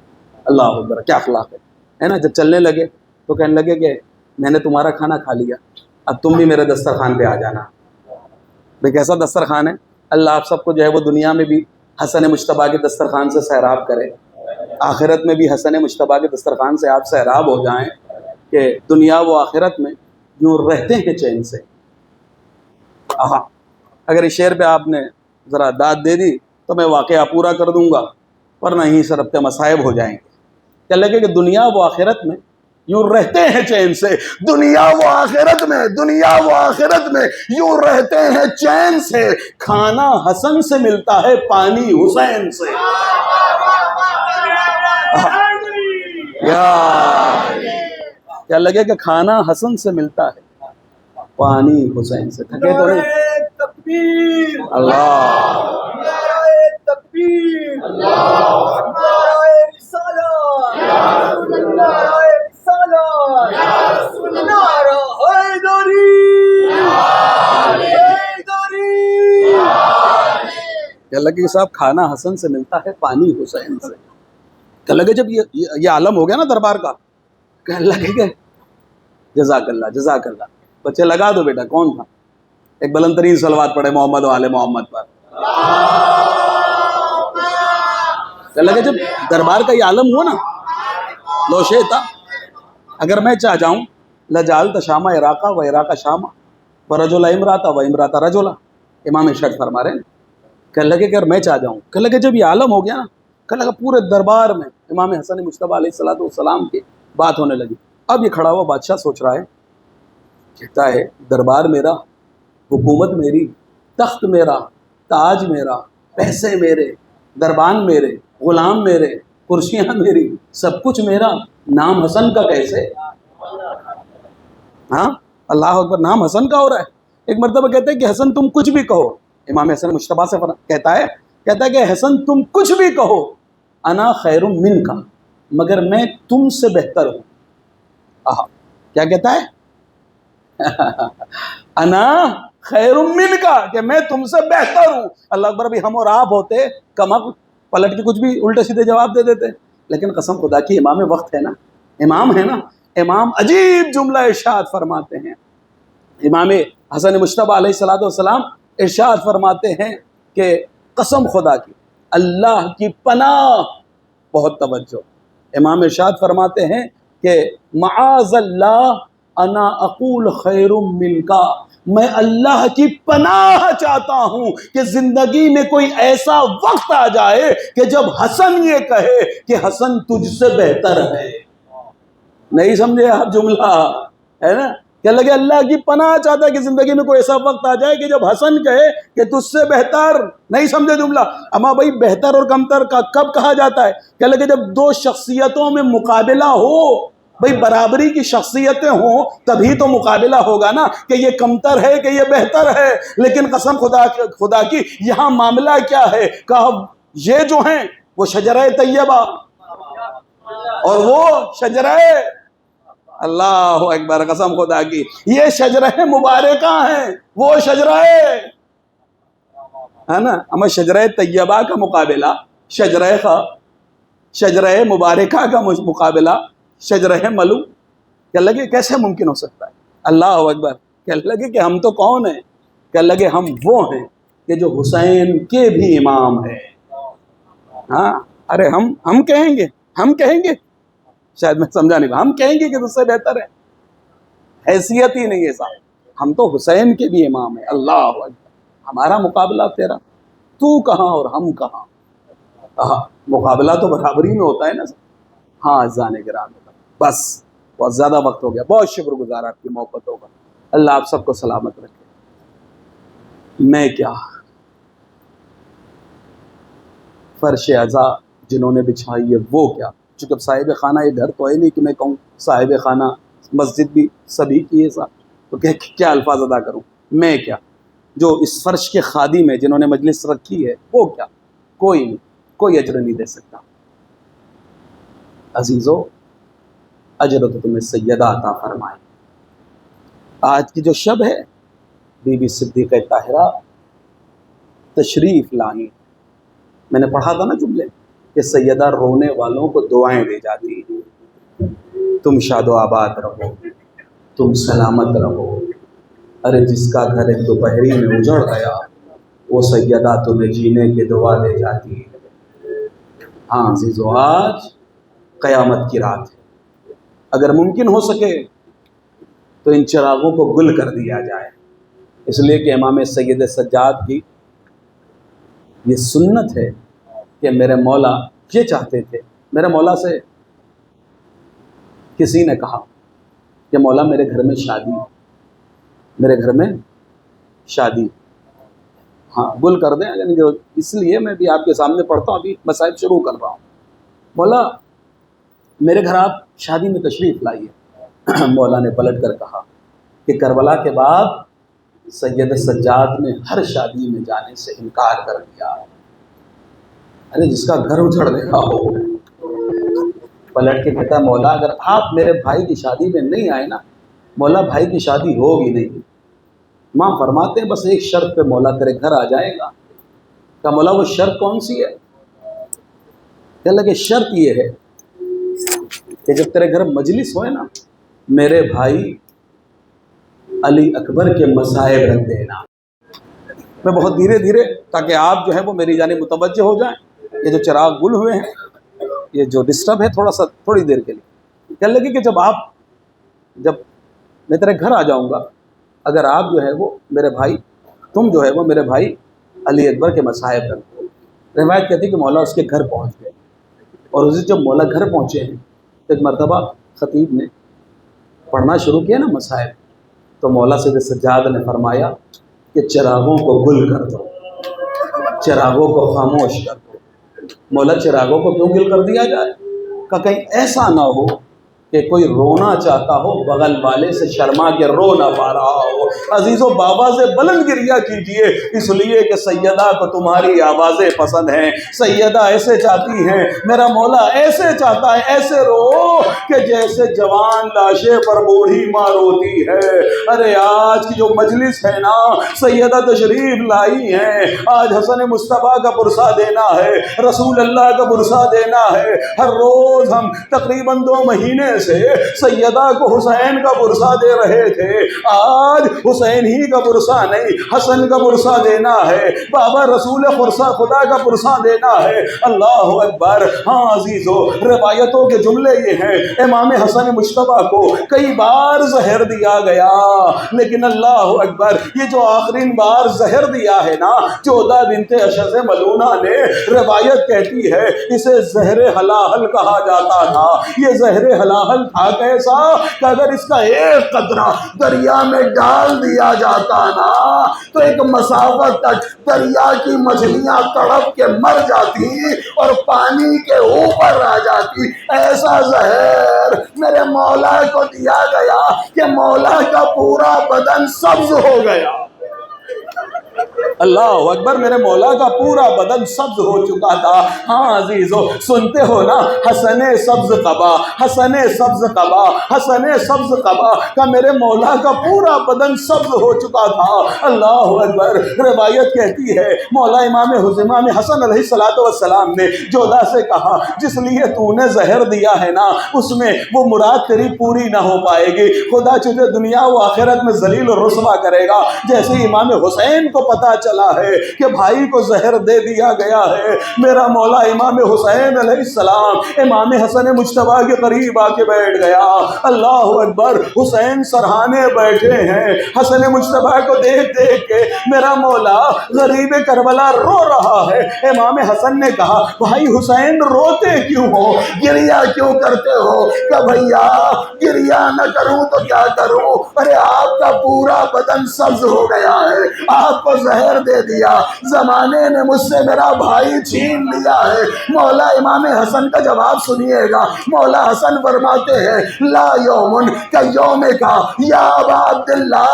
اللہ اکبر, کیا اخلاق ہے نا. جب چلنے لگے تو کہنے لگے کہ میں نے تمہارا کھانا کھا لیا, اب تم بھی میرے دسترخوان پہ آ جانا. بھائی کیسا دسترخوان ہے. اللہ آپ سب کو جو ہے وہ دنیا میں بھی حسن مجتبیٰ کے دسترخوان سے سیراب کرے, آخرت میں بھی حسن مجتبیٰ کے دسترخوان سے آپ سیراب ہو جائیں, کہ دنیا و آخرت میں یوں رہتے ہیں چین سے. اگر اس شعر پہ آپ نے ذرا داد دے دی تو میں واقعہ پورا کر دوں گا, ورنہ ہی سے ربط مصائب ہو جائیں گے. کیا لگے کہ دنیا و آخرت میں یوں رہتے ہیں چین سے, دنیا و آخرت میں, دنیا و آخرت میں یوں رہتے ہیں چین سے. کھانا حسن سے ملتا ہے, پانی حسین سے. کیا لگے کہ کھانا حسن سے ملتا ہے, پانی حسین سے. تھکے تو نہیں؟ تکبیر, اللہ تکبیر, نعرہ رسالت, نعرہ رسالت, نعرہ حیدری, حیدری. کیا لگے کہ صاحب کھانا حسن سے ملتا ہے, پانی حسین سے. کیا لگے جب یہ عالم ہو گیا نا دربار کا, کہنے لگے کہ جزاک اللہ, جزاک اللہ. بچے لگا دو بیٹا. کون تھا؟ ایک بلند ترین صلوات پڑھے محمد و آل محمد پر. کہنے لگے جب دربار کا یہ عالم ہوا نا, لو شئتا, اگر میں چاہ جاؤں لجعلت شام عراقہ و عراق شام ورجل امرأۃ و امرأۃ رجلا. امام ارشاد فرما رہے ہیں. کہنے لگے کہ اگر میں چاہ جاؤں, کہنے لگے جب یہ عالم ہو گیا نا, کہنے لگا پورے دربار میں امام حسن مجتبیٰ علیہ السلام کی بات ہونے لگی. اب یہ کھڑا ہوا بادشاہ سوچ رہا ہے, کہتا ہے دربار میرا, حکومت میری, تخت میرا, تاج میرا, پیسے میرے, دربان میرے, غلام میرے, کرسیاں میری, سب کچھ میرا, نام حسن کا کیسے؟ ہاں اللہ اکبر, نام حسن کا ہو رہا ہے. ایک مرتبہ کہتے ہیں کہ حسن تم کچھ بھی کہو. امام حسن مجتبیٰ سے کہتا ہے کہ حسن تم کچھ بھی کہو, انا خیر من کا, مگر میں تم سے بہتر ہوں. کیا کہتا ہے؟ انا خیر من کا, کہ میں تم سے بہتر ہوں. اللہ اکبر. ابھی ہم اور آپ ہوتے کمک پلٹ کے کچھ بھی الٹے سیدھے جواب دے دیتے, لیکن قسم خدا کی امام وقت ہے نا, امام ہے نا, امام عجیب جملہ ارشاد فرماتے ہیں. امام حسن مجتبیٰ علیہ السلام ارشاد فرماتے ہیں کہ قسم خدا کی, اللہ کی پناہ, بہت توجہ, امام ارشاد فرماتے ہیں کہ معاذ اللہ انا اقول خیر من کا, میں اللہ کی پناہ چاہتا ہوں کہ زندگی میں کوئی ایسا وقت آ جائے کہ جب حسن یہ کہے کہ حسن تجھ سے بہتر ہے. نہیں سمجھے آپ جملہ ہے نا؟ کیا لگے اللہ کی پناہ چاہتا ہے کہ زندگی میں کوئی ایسا وقت آ جائے کہ جب حسن کہے کہ تجھ سے بہتر. نہیں سمجھے جملہ؟ اما بھائی بہتر اور کمتر کا کب کہا جاتا ہے؟ کیا لگے جب دو شخصیتوں میں مقابلہ ہو, بھئی برابری کی شخصیتیں ہوں تبھی تو مقابلہ ہوگا نا, کہ یہ کمتر ہے کہ یہ بہتر ہے. لیکن قسم خدا کی یہاں معاملہ کیا ہے؟ کہا یہ جو ہیں وہ شجرہ طیبہ اور وہ شجرہ, اللہ اکبر, قسم خدا کی یہ شجرہ مبارکہ ہیں, وہ شجرہ ہے نا. اما شجرہ طیبہ کا مقابلہ شجرہ مبارکہ کا مقابلہ شجرہ ملو, کہنے لگے کیسے ممکن ہو سکتا ہے؟ اللہ اکبر. کہنے لگے کہ ہم تو کون ہیں؟ کہنے لگے ہم وہ ہیں کہ جو حسین کے بھی امام ہیں. ہاں ارے ہم کہیں گے شاید میں سمجھا نہیں, ہم کہیں گے کہ تجھ سے بہتر ہے, حیثیت ہی نہیں ہے صاحب. ہم تو حسین کے بھی امام ہیں. اللہ اکبر. ہمارا مقابلہ تیرا, تو کہاں اور ہم کہاں. مقابلہ تو برابری میں ہوتا ہے نا. ہاں عزیزان گرامی، بس بہت زیادہ وقت ہو گیا. بہت شکر گزار آپ کی محبتوں کا. اللہ آپ سب کو سلامت رکھے. میں کیا، فرش عزا جنہوں نے بچھائی ہے وہ کیا. چونکہ صاحب خانہ یہ گھر تو ہے نہیں کہ میں کہوں صاحب خانہ، مسجد بھی سبھی کی ہے صاحب، تو کیا الفاظ ادا کروں. میں کیا، جو اس فرش کے خادم ہے جنہوں نے مجلس رکھی ہے وہ کیا. کوئی نہیں، کوئی اجر نہیں دے سکتا. عزیزو، اجر تو تمہیں سیدہ عطا فرمائے. آج کی جو شب ہے، بی بی صدیقہ طاہرہ تشریف لائیں. میں نے پڑھا تھا نا جملے کہ سیدہ رونے والوں کو دعائیں دے جاتی ہیں. تم شاد و آباد رہو، تم سلامت رہو. ارے جس کا گھر ایک دوپہری میں اجڑ گیا، وہ سیدہ تمہیں جینے کی دعا دے جاتی ہے. ہاں عزیزو، آج قیامت کی رات ہے. اگر ممکن ہو سکے تو ان چراغوں کو گل کر دیا جائے، اس لیے کہ امام سید سجاد کی یہ سنت ہے کہ میرے مولا یہ چاہتے تھے. میرے مولا سے کسی نے کہا کہ مولا میرے گھر میں شادی، میرے گھر میں شادی. ہاں گل کر دیں، یعنی اس لیے میں بھی آپ کے سامنے پڑھتا ہوں، ابھی مصائب شروع کر رہا ہوں. مولا میرے گھر آپ شادی میں تشریف لائیے. مولا نے پلٹ کر کہا کہ کربلا کے بعد سید سجاد نے ہر شادی میں جانے سے انکار کر دیا. ارے جس کا گھر اجڑ گیا ہو. پلٹ کے کہتا ہے مولا اگر آپ میرے بھائی کی شادی میں نہیں آئے نا، مولا بھائی کی شادی ہوگی نہیں. ماں فرماتے ہیں بس ایک شرط پہ مولا تیرے گھر آ جائے گا. کہ مولا وہ شرط کون سی ہے؟ کہنے لگے شرط یہ ہے کہ جب تیرے گھر مجلس ہوئے نا، میرے بھائی علی اکبر کے مصائب رکھ دینا. میں بہت دھیرے دھیرے، تاکہ آپ جو ہے وہ میری جانب متوجہ ہو جائیں. یہ جو چراغ گل ہوئے ہیں، یہ جو ڈسٹرب ہے تھوڑی دیر کے لیے. کہنے لگے کہ جب میں تیرے گھر آ جاؤں گا، اگر آپ جو ہے وہ میرے بھائی، تم جو ہے وہ میرے بھائی علی اکبر کے مصائب رکھ دو. روایت کہتی کہ مولا اس کے گھر پہنچ گئے، اور اسے جب مولا گھر پہنچے ہیں تو ایک مرتبہ خطیب نے پڑھنا شروع کیا نا مصائب، تو مولا سید سجاد نے فرمایا کہ چراغوں کو گل کر دو، چراغوں کو خاموش کر دو. مولا چراغوں کو کیوں گل کر دیا جائے؟ کہ کہیں ایسا نہ ہو کہ کوئی رونا چاہتا ہو بغل والے سے شرما کے رو نہ پا رہا ہو. عزیزو بابا سے بلند گریا کیجئے، اس لیے کہ سیدہ کو تمہاری آوازیں پسند ہیں. سیدہ ایسے چاہتی ہیں، میرا مولا ایسے چاہتا ہے ایسے رو کہ جیسے جوان لاشے پر بوڑھی ماں روتی ہے. ارے آج کی جو مجلس ہے نا، سیدہ تشریف لائی ہیں. آج حسن مصطفیٰ کا پرسہ دینا ہے، رسول اللہ کا پرسہ دینا ہے. ہر روز ہم تقریباً 2 مہینے سے سیدہ کو حسین کا پرسہ دے رہے تھے. آج حسین ہی کا پرسہ نہیں، حسن کا پرسہ دینا ہے. بابا رسول خدا کا پرسہ دینا ہے. اللہ اکبر. ہاں عزیزو، روایتوں کے جملے یہ ہیں، امام حسن مصطفیٰ کو کئی بار زہر دیا گیا، لیکن اللہ اکبر یہ جو آخرین بار زہر دیا ہے نا، جودہ بنت اشعث ملونہ نے، روایت کہتی ہے اسے زہر حلاحل کہا جاتا تھا. یہ زہر حلاحل تھا کیسا کہ اگر اس کا ایک قطرہ دریا میں ڈال دیا جاتا نا تو ایک مسافت تک دریا کی مچھلیاں تڑپ کے مر جاتی اور پانی کے اوپر آ جاتی. ایسا زہر میرے مولا کو دیا گیا کہ مولا کا پورا بدن سبز ہو گیا. اللہ اکبر. میرے مولا کا پورا بدن سبز ہو چکا تھا. ہاں عزیزو، سنتے ہو نا، حسن سبز قبا، حسن سبز قبا، حسن سبز قبا کا میرے مولا کا پورا بدن سبز ہو چکا تھا. اللہ اکبر. روایت کہتی ہے مولا امام حسن علیہ السلام نے جودہ سے کہا جس لیے تو نے زہر دیا ہے نا، اس میں وہ مراد تیری پوری نہ ہو پائے گی. خدا تجھے دنیا و آخرت میں ذلیل و رسوا کرے گا. جیسے امام حسین کو پتا چلا ہے کہ بھائی کو زہر دے دیا گیا ہے، میرا مولا امام حسین علیہ السلام امام حسن مجتبیٰ کے قریب آ کے بیٹھ گیا۔ اللہ اکبر، حسین سرہانے بیٹھے ہیں، حسن مجتبیٰ کو دیکھ دیکھ کے میرا مولا غریب کربلا رو رہا ہے۔ امام حسن نے کہا بھائی حسین روتے کیوں ہو، گریا کیوں کرتے ہو؟ کہ بھیا گریا نہ کروں تو کیا کروں، ارے آپ کا پورا بدن سبز ہو گیا ہے، آپ کو زہر دے دیا، زمانے نے مجھ سے میرا بھائی چھین لیا ہے۔ مولا امام حسن کا جواب سنیے گا، مولا حسن فرماتے ہیں لا یومن کا یوم کا یا ابا عبداللہ،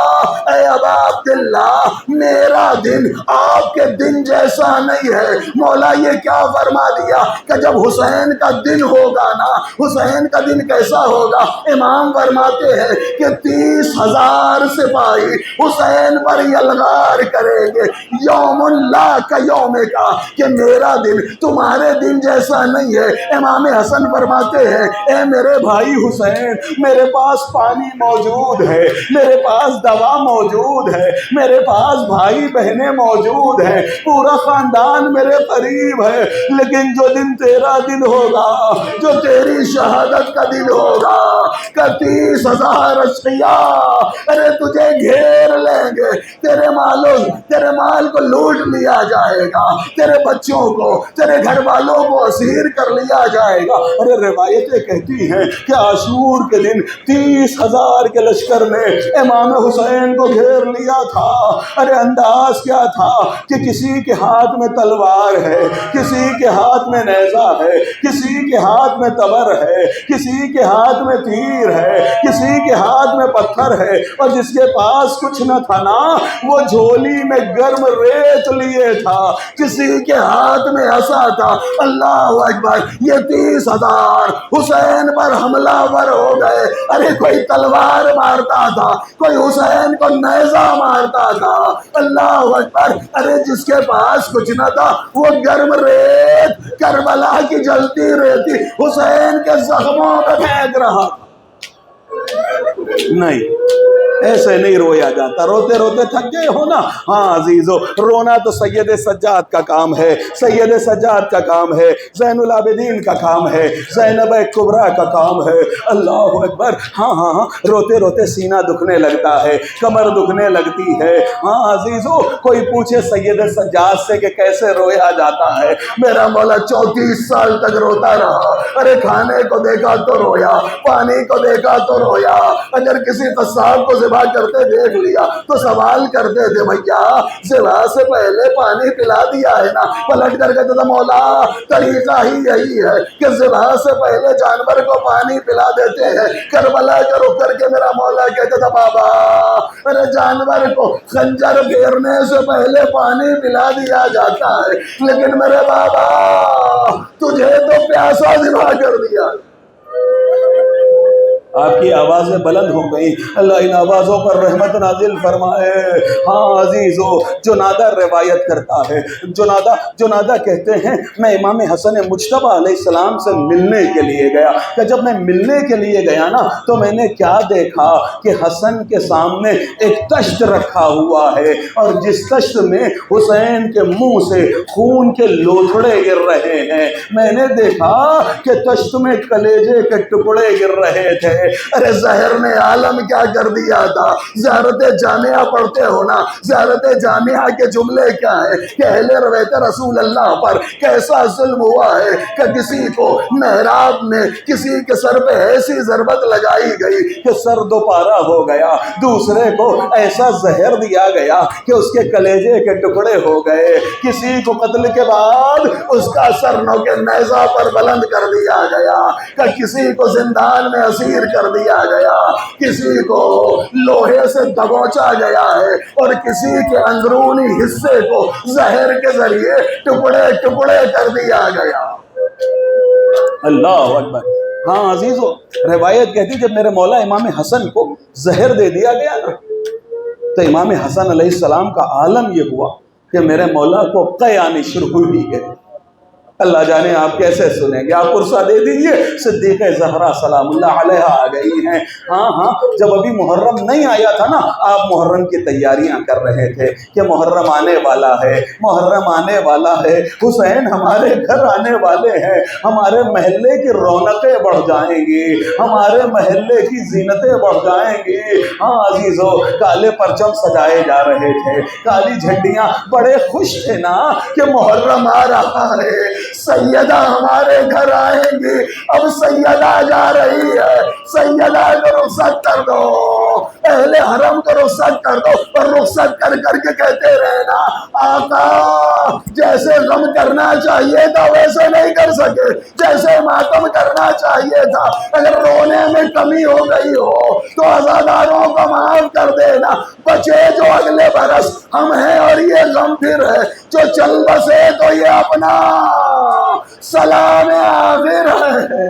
اے ابا عبداللہ میرا دن آپ کے دن جیسا نہیں ہے۔ مولا یہ کیا فرما دیا کہ جب حسین کا دن ہوگا نا، حسین کا دن کیسا ہوگا؟ امام فرماتے ہیں کہ 30,000 سپاہی حسین پر یلغار کریں گے، یوم اللہ کا یوم کا، کہ میرا دن تمہارے دن جیسا نہیں ہے۔ امام حسن فرماتے ہیں اے میرے بھائی حسین، میرے پاس پانی موجود ہے، میرے پاس دوا موجود ہے، میرے پاس بھائی بہنیں موجود ہیں، پورا خاندان میرے قریب ہے، لیکن جو دن تیرا دن ہوگا، جو تیری شہادت کا دن ہوگا، کہ 30,000 اشقیاء ارے تجھے گھیر لیں گے، تیرے مال کو لوٹ لیا جائے گا، تیرے بچوں کو، تیرے گھر والوں کو اسیر کر لیا جائے گا۔ ارے روایتیں کہتی ہیں کہ عاشور کے دن 30,000 کے لشکر نے امام حسین کو گھیر لیا تھا۔ ارے انداز کیا تھا کہ کسی کے ہاتھ میں تلوار ہے، کسی کے ہاتھ میں نیزہ ہے، کسی کے ہاتھ میں تبر ہے، کسی کے ہاتھ میں تیر ہے، کسی کے ہاتھ میں پتھر ہے، اور جس کے پاس کچھ نہ تھا نا وہ جھولی میں گرم ریت لیے تھا، کسی کے ہاتھ میں عصا تھا۔ اللہ اکبر، یہ 30,000 حسین پر حملہ ور ہو گئے۔ ارے کوئی تلوار مارتا تھا، کوئی حسین کو نیزہ مارتا تھا۔ اللہ اکبر، ارے جس کے پاس کچھ نہ تھا وہ گرم ریت، کربلا کی جلتی ریتی حسین کے زخموں پہ پھینک رہا۔ نہیں، ایسے نہیں رویا جاتا۔ روتے روتے تھک گئے ہو نا؟ ہاں عزیزو، رونا تو سید سجاد کا کام ہے، سید سجاد کا کام ہے، زین العابدین کا کام ہے، زینب کبریٰ کا کام ہے۔ اللہ اکبر، ہاں ہاں ہاں، روتے روتے سینہ دکھنے لگتا ہے، کمر دکھنے لگتی ہے۔ ہاں عزیزو، کوئی پوچھے سید سجاد سے کہ کیسے رویا جاتا ہے؟ میرا مولا 34 سال تک روتا رہا۔ ارے کھانے کو دیکھا تو رویا، پانی کو دیکھا تو رویا، اگر کسی قصاب کو ذبح کرتے دیکھ لیا تو سوال کرتے تھے بھیا ذبح سے پہلے پانی پلا دیا ہے نا؟ پلٹ کر کہتے تھے مولا طریقہ ہی یہی ہے کہ ذبح سے پہلے جانور کو پانی پلا دیتے ہیں۔ کربلا کا رخ کر کے میرا مولا کہتے تھا بابا ارے جانور کو خنجر پھیرنے سے پہلے پانی پلا دیا جاتا ہے، لیکن میرے بابا تجھے تو پیاسا ذبح کر دیا۔ آپ کی آوازیں بلند ہو گئی، اللہ ان آوازوں پر رحمت نازل فرمائے۔ ہاں عزیزو، جنادہ روایت کرتا ہے، جنادہ کہتے ہیں میں امام حسن مجتبیٰ علیہ السلام سے ملنے کے لیے گیا، کہ جب میں ملنے کے لیے گیا نا تو میں نے کیا دیکھا کہ حسن کے سامنے ایک تشت رکھا ہوا ہے، اور جس تشت میں حسین کے منہ سے خون کے لوتھڑے گر رہے ہیں۔ میں نے دیکھا کہ تشت میں کلیجے کے ٹکڑے گر رہے تھے۔ ارے زہر نے عالم کیا کر دیا تھا۔ زیارت جامعہ پڑھتے ہو نا؟ زیارت جامعہ کے جملے کیا ہے کہ اہل روایت رسول اللہ پر کیسا ظلم ہوا ہے کہ کسی کو محراب میں کسی کے سر پہ ایسی ضربت لگائی گئی کہ سر دوپارہ ہو گیا، دوسرے کو ایسا زہر دیا گیا کہ اس کے کلیجے کے ٹکڑے ہو گئے، کسی کو قتل کے بعد اس کا سر نو کے نیزہ پر بلند کر دیا گیا، کہ کسی کو زندان میں اسیر کر دیا گیا، کسی کو لوہے سے دبوچا گیا ہے، اور کسی کے اندرونی حصے کو زہر کے ذریعے ٹکڑے ٹکڑے کر دیا گیا۔ اللہ اکبر۔ ہاں عزیزو، روایت کہتی جب میرے مولا امام حسن کو زہر دے دیا گیا نا تو امام حسن علیہ السلام کا عالم یہ ہوا کہ میرے مولا کو قے آنی شروع ہوئی ہے۔ اللہ جانے آپ کیسے سنیں گے. آپ پرسہ دے دیجئے صدیق زہرا سلام اللہ علیہ آ گئی ہیں. ہاں جب ابھی محرم نہیں آیا تھا نا، آپ محرم کی تیاریاں کر رہے تھے کہ محرم آنے والا ہے، محرم آنے والا ہے، حسین ہمارے گھر آنے والے ہیں، ہمارے محلے کی رونقیں بڑھ جائیں گی، ہمارے محلے کی زینتیں بڑھ جائیں گی. ہاں عزیزو، کالے پرچم سجائے جا رہے تھے، کالی جھنڈیاں، بڑے خوش تھے نا کہ محرم آ رہا ہے، سیدہ ہمارے گھر آئیں گی. اب سیدہ جا رہی ہے، سیدہ کو رخصت کر دو، اہل حرم کو رخصت کر دو. اور رخصت کر کر کے کہتے رہنا آقا جیسے غم کرنا چاہیے تھا ویسے نہیں کر سکے، جیسے ماتم کرنا چاہیے تھا، اگر رونے میں کمی ہو گئی ہو تو عزاداروں کو معاف کر دینا. بچے جو اگلے برس ہم ہیں اور یہ غم پھر ہے، جو چل بسے تو یہ اپنا سلام آخر ہے.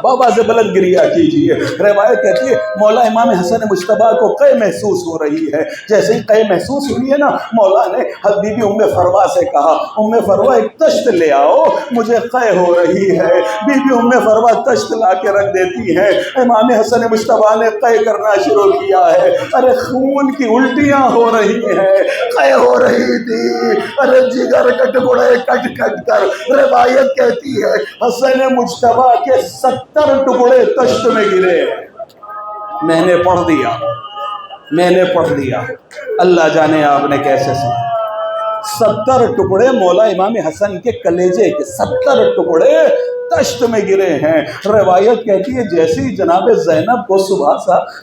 بابا سے بلند گریا کیجیے. روایت کہتی ہے مولا امام حسن مجتبیٰ کو قے محسوس ہو رہی ہے. جیسے ہی قے محسوس ہوئی ہے نا، مولا نے بی بی ام فروا سے کہا ام فروا ایک تشت لے آؤ، مجھے قے ہو رہی ہے. بی بی ام فروا تشت لا کے رکھ دیتی ہے. امام حسن مجتبیٰ نے قے کرنا شروع کیا ہے. ارے خون کی الٹیاں ہو رہی ہیں، قے ہو رہی تھی. ارے جگر کے ٹکڑے کٹ کٹ کر روایت کہتی ہے حسن مجتبیٰ کے 70 ٹکڑے تشت میں گرے. میں نے پڑھ دیا. اللہ جانے آپ نے کیسے سنا. 70 ٹکڑے مولا امام حسن کے کلیجے کے 70 ٹکڑے تشت میں گرے ہیں. روایت کہتی ہے جیسی جناب زینب کو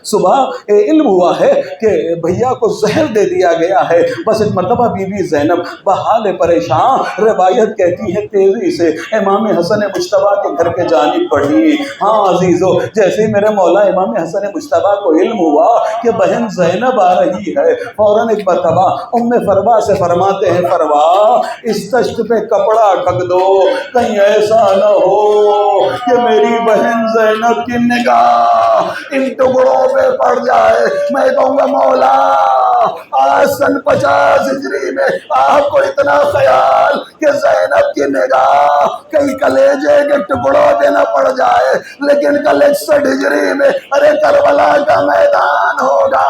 صبح علم ہوا ہے کہ بھیا کو زہر دے دیا گیا ہے، بس ایک مرتبہ بی بی زینب بحال پریشان، روایت کہتی ہے تیزی سے امام حسن مجتبیٰ کے گھر کے جانب بڑھی. ہاں عزیزو، جیسے ہی میرے مولا امام حسن مجتبیٰ کو علم ہوا کہ بہن زینب آ رہی ہے، فوراً ایک مرتبہ ام فروا سے فرماتے ہیں فروا اس تشت پہ کپڑا ڈھک دو، کہیں ایسا نہ ہو کہ میری بہن زینب کی نگاہ ان ٹکڑوں پہ پڑ جائے. میں کہوں گا مولا آج سن 50 ہجری میں آپ کو اتنا خیال کہ زینب کی نگاہ کئی کلیجے کے ٹکڑوں پہ نہ پڑ جائے، لیکن کل 61 ہجری میں ارے کربلا کا میدان ہوگا،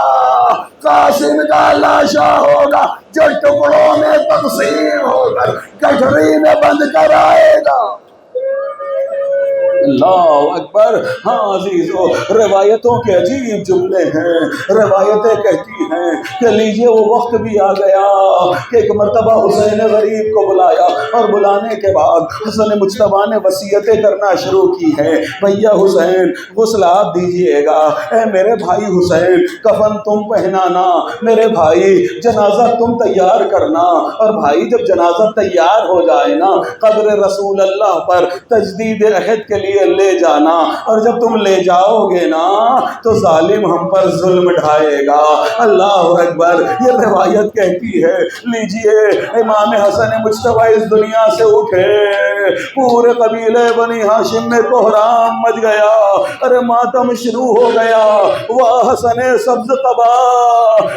قاسم کا لاشا ہوگا جو ٹکڑوں میں تقسیم ہو کر گٹھری میں بند کر آئے گا. اللہ اکبر. ہاں عزیزو، روایتوں کے عجیب جملے ہیں. روایتیں کہتی ہیں کہ لیجئے وہ وقت بھی آ گیا کہ ایک مرتبہ حسین غریب کو بلایا، اور بلانے کے بعد حسن مجتبیٰ نے وصیتیں کرنا شروع کی ہیں. بھیا حسین غسل آپ دیجئے گا، اے میرے بھائی حسین کفن تم پہنانا، میرے بھائی جنازہ تم تیار کرنا، اور بھائی جب جنازہ تیار ہو جائے نا قبر رسول اللہ پر تجدید عہد کے لیے لے جانا، اور جب تم لے جاؤ گے نا تو ظالم ہم پر ظلم ڈھائے گا. اللہ اکبر. یہ روایت کہتی ہے لیجئے امام حسن مجتبیٰ اس دنیا سے اٹھے، پورے قبیلے بنی ہاشم میں کوہرام مچ گیا، ارے ماتم شروع ہو گیا. واہ حسن سبز قبا،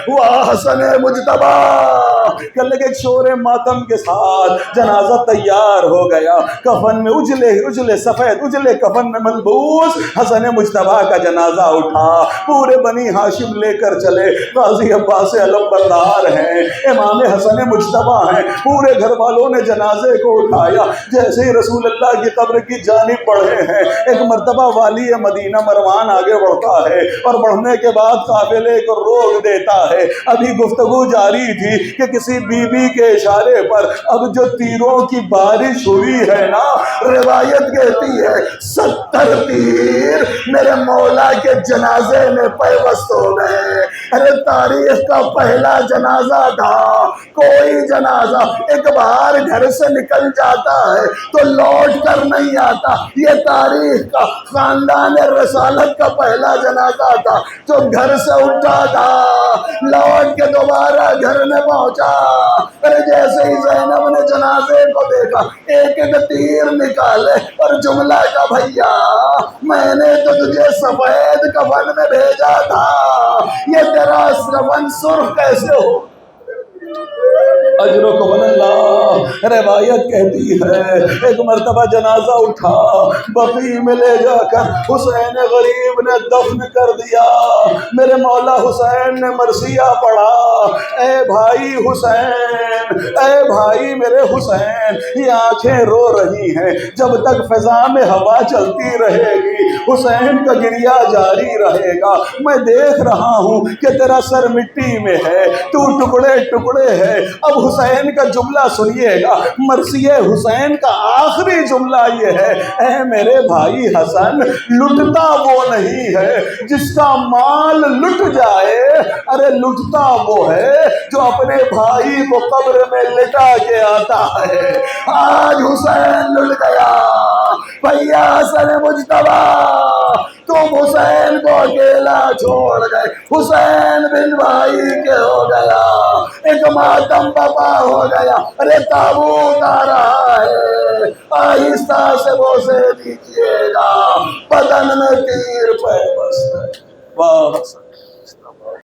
واہ حسن مجتبیٰ، کہ لگے شور ماتم کے ساتھ جنازہ تیار ہو گیا. کفن میں اجلے سفید اجلے کفن میں ملبوس حسن مجتبیٰ کا جنازہ اٹھا. پورے بنی ہاشم لے کر چلے، غازی عباس علم بردار ہیں، امام حسن مجتبیٰ ہیں. پورے گھر والوں نے جنازے کو اٹھایا. جیسے ہی رسول اللہ کی قبر کی جانب بڑھے ہیں، ایک مرتبہ والی مدینہ مروان آگے بڑھتا ہے، اور بڑھنے کے بعد قافلے کو روک دیتا ہے. ابھی گفتگو جاری تھی کہ کسی بی بی کے اشارے پر اب جو تیروں کی بارش ہوئی ہے نا، روایت کہتی ہے 70 تیر میرے مولا کے جنازے میں پیوست ہو گئے. ارے تاریخ کا پہلا جنازہ تھا. کوئی جنازہ ایک بار گھر سے نکل جاتا ہے تو لوٹ کر نہیں آتا. یہ تاریخ کا خاندان رسالت کا پہلا جنازہ تھا جو گھر سے اٹھا تھا، لوٹ کے دوبارہ گھر میں پہنچا. ارے جیسے ہی زینب نے جنازے کو دیکھا، ایک ایک تیر نکالے اور جملہ کا بھیا میں نے تو تجھے سفید کفن میں بھیجا تھا، یہ تیرا کفن سرخ کیسے ہو؟ اجرکم اللہ۔ روایت کہتی ہے ایک مرتبہ جنازہ اٹھا، بقیع میں لے جا کر حسین غریب نے دفن کر دیا۔ میرے مولا حسین نے مرثیہ پڑھا، اے بھائی حسین، اے بھائی میرے حسین، یہ آنکھیں رو رہی ہیں، جب تک فضا میں ہوا چلتی رہے گی حسین کا گریہ جاری رہے گا۔ میں دیکھ رہا ہوں کہ تیرا سر مٹی میں ہے، تو ٹکڑے ٹکڑے ہے۔ اب حسین کا جملہ سنیے گا، مرثیہ حسین کا آخری جملہ یہ ہے، اے میرے بھائی حسن، لٹتا وہ نہیں ہے جس کا مال لٹ جائے، ارے لٹتا وہ ہے جو اپنے بھائی کو قبر میں لٹا کے آتا ہے۔ آج حسین لٹ گیا، بھیا حسن مجتبیٰ تم حسین کو اکیلا چھوڑ گئے، حسین بن بھائی کے ہو گیا، ایک ماتم بپا ہو گیا۔ ارے تابوت آ رہا ہے، آہستہ سے بوسے دیجیے گا، بدن میں تیر پیوست ہے۔ واہ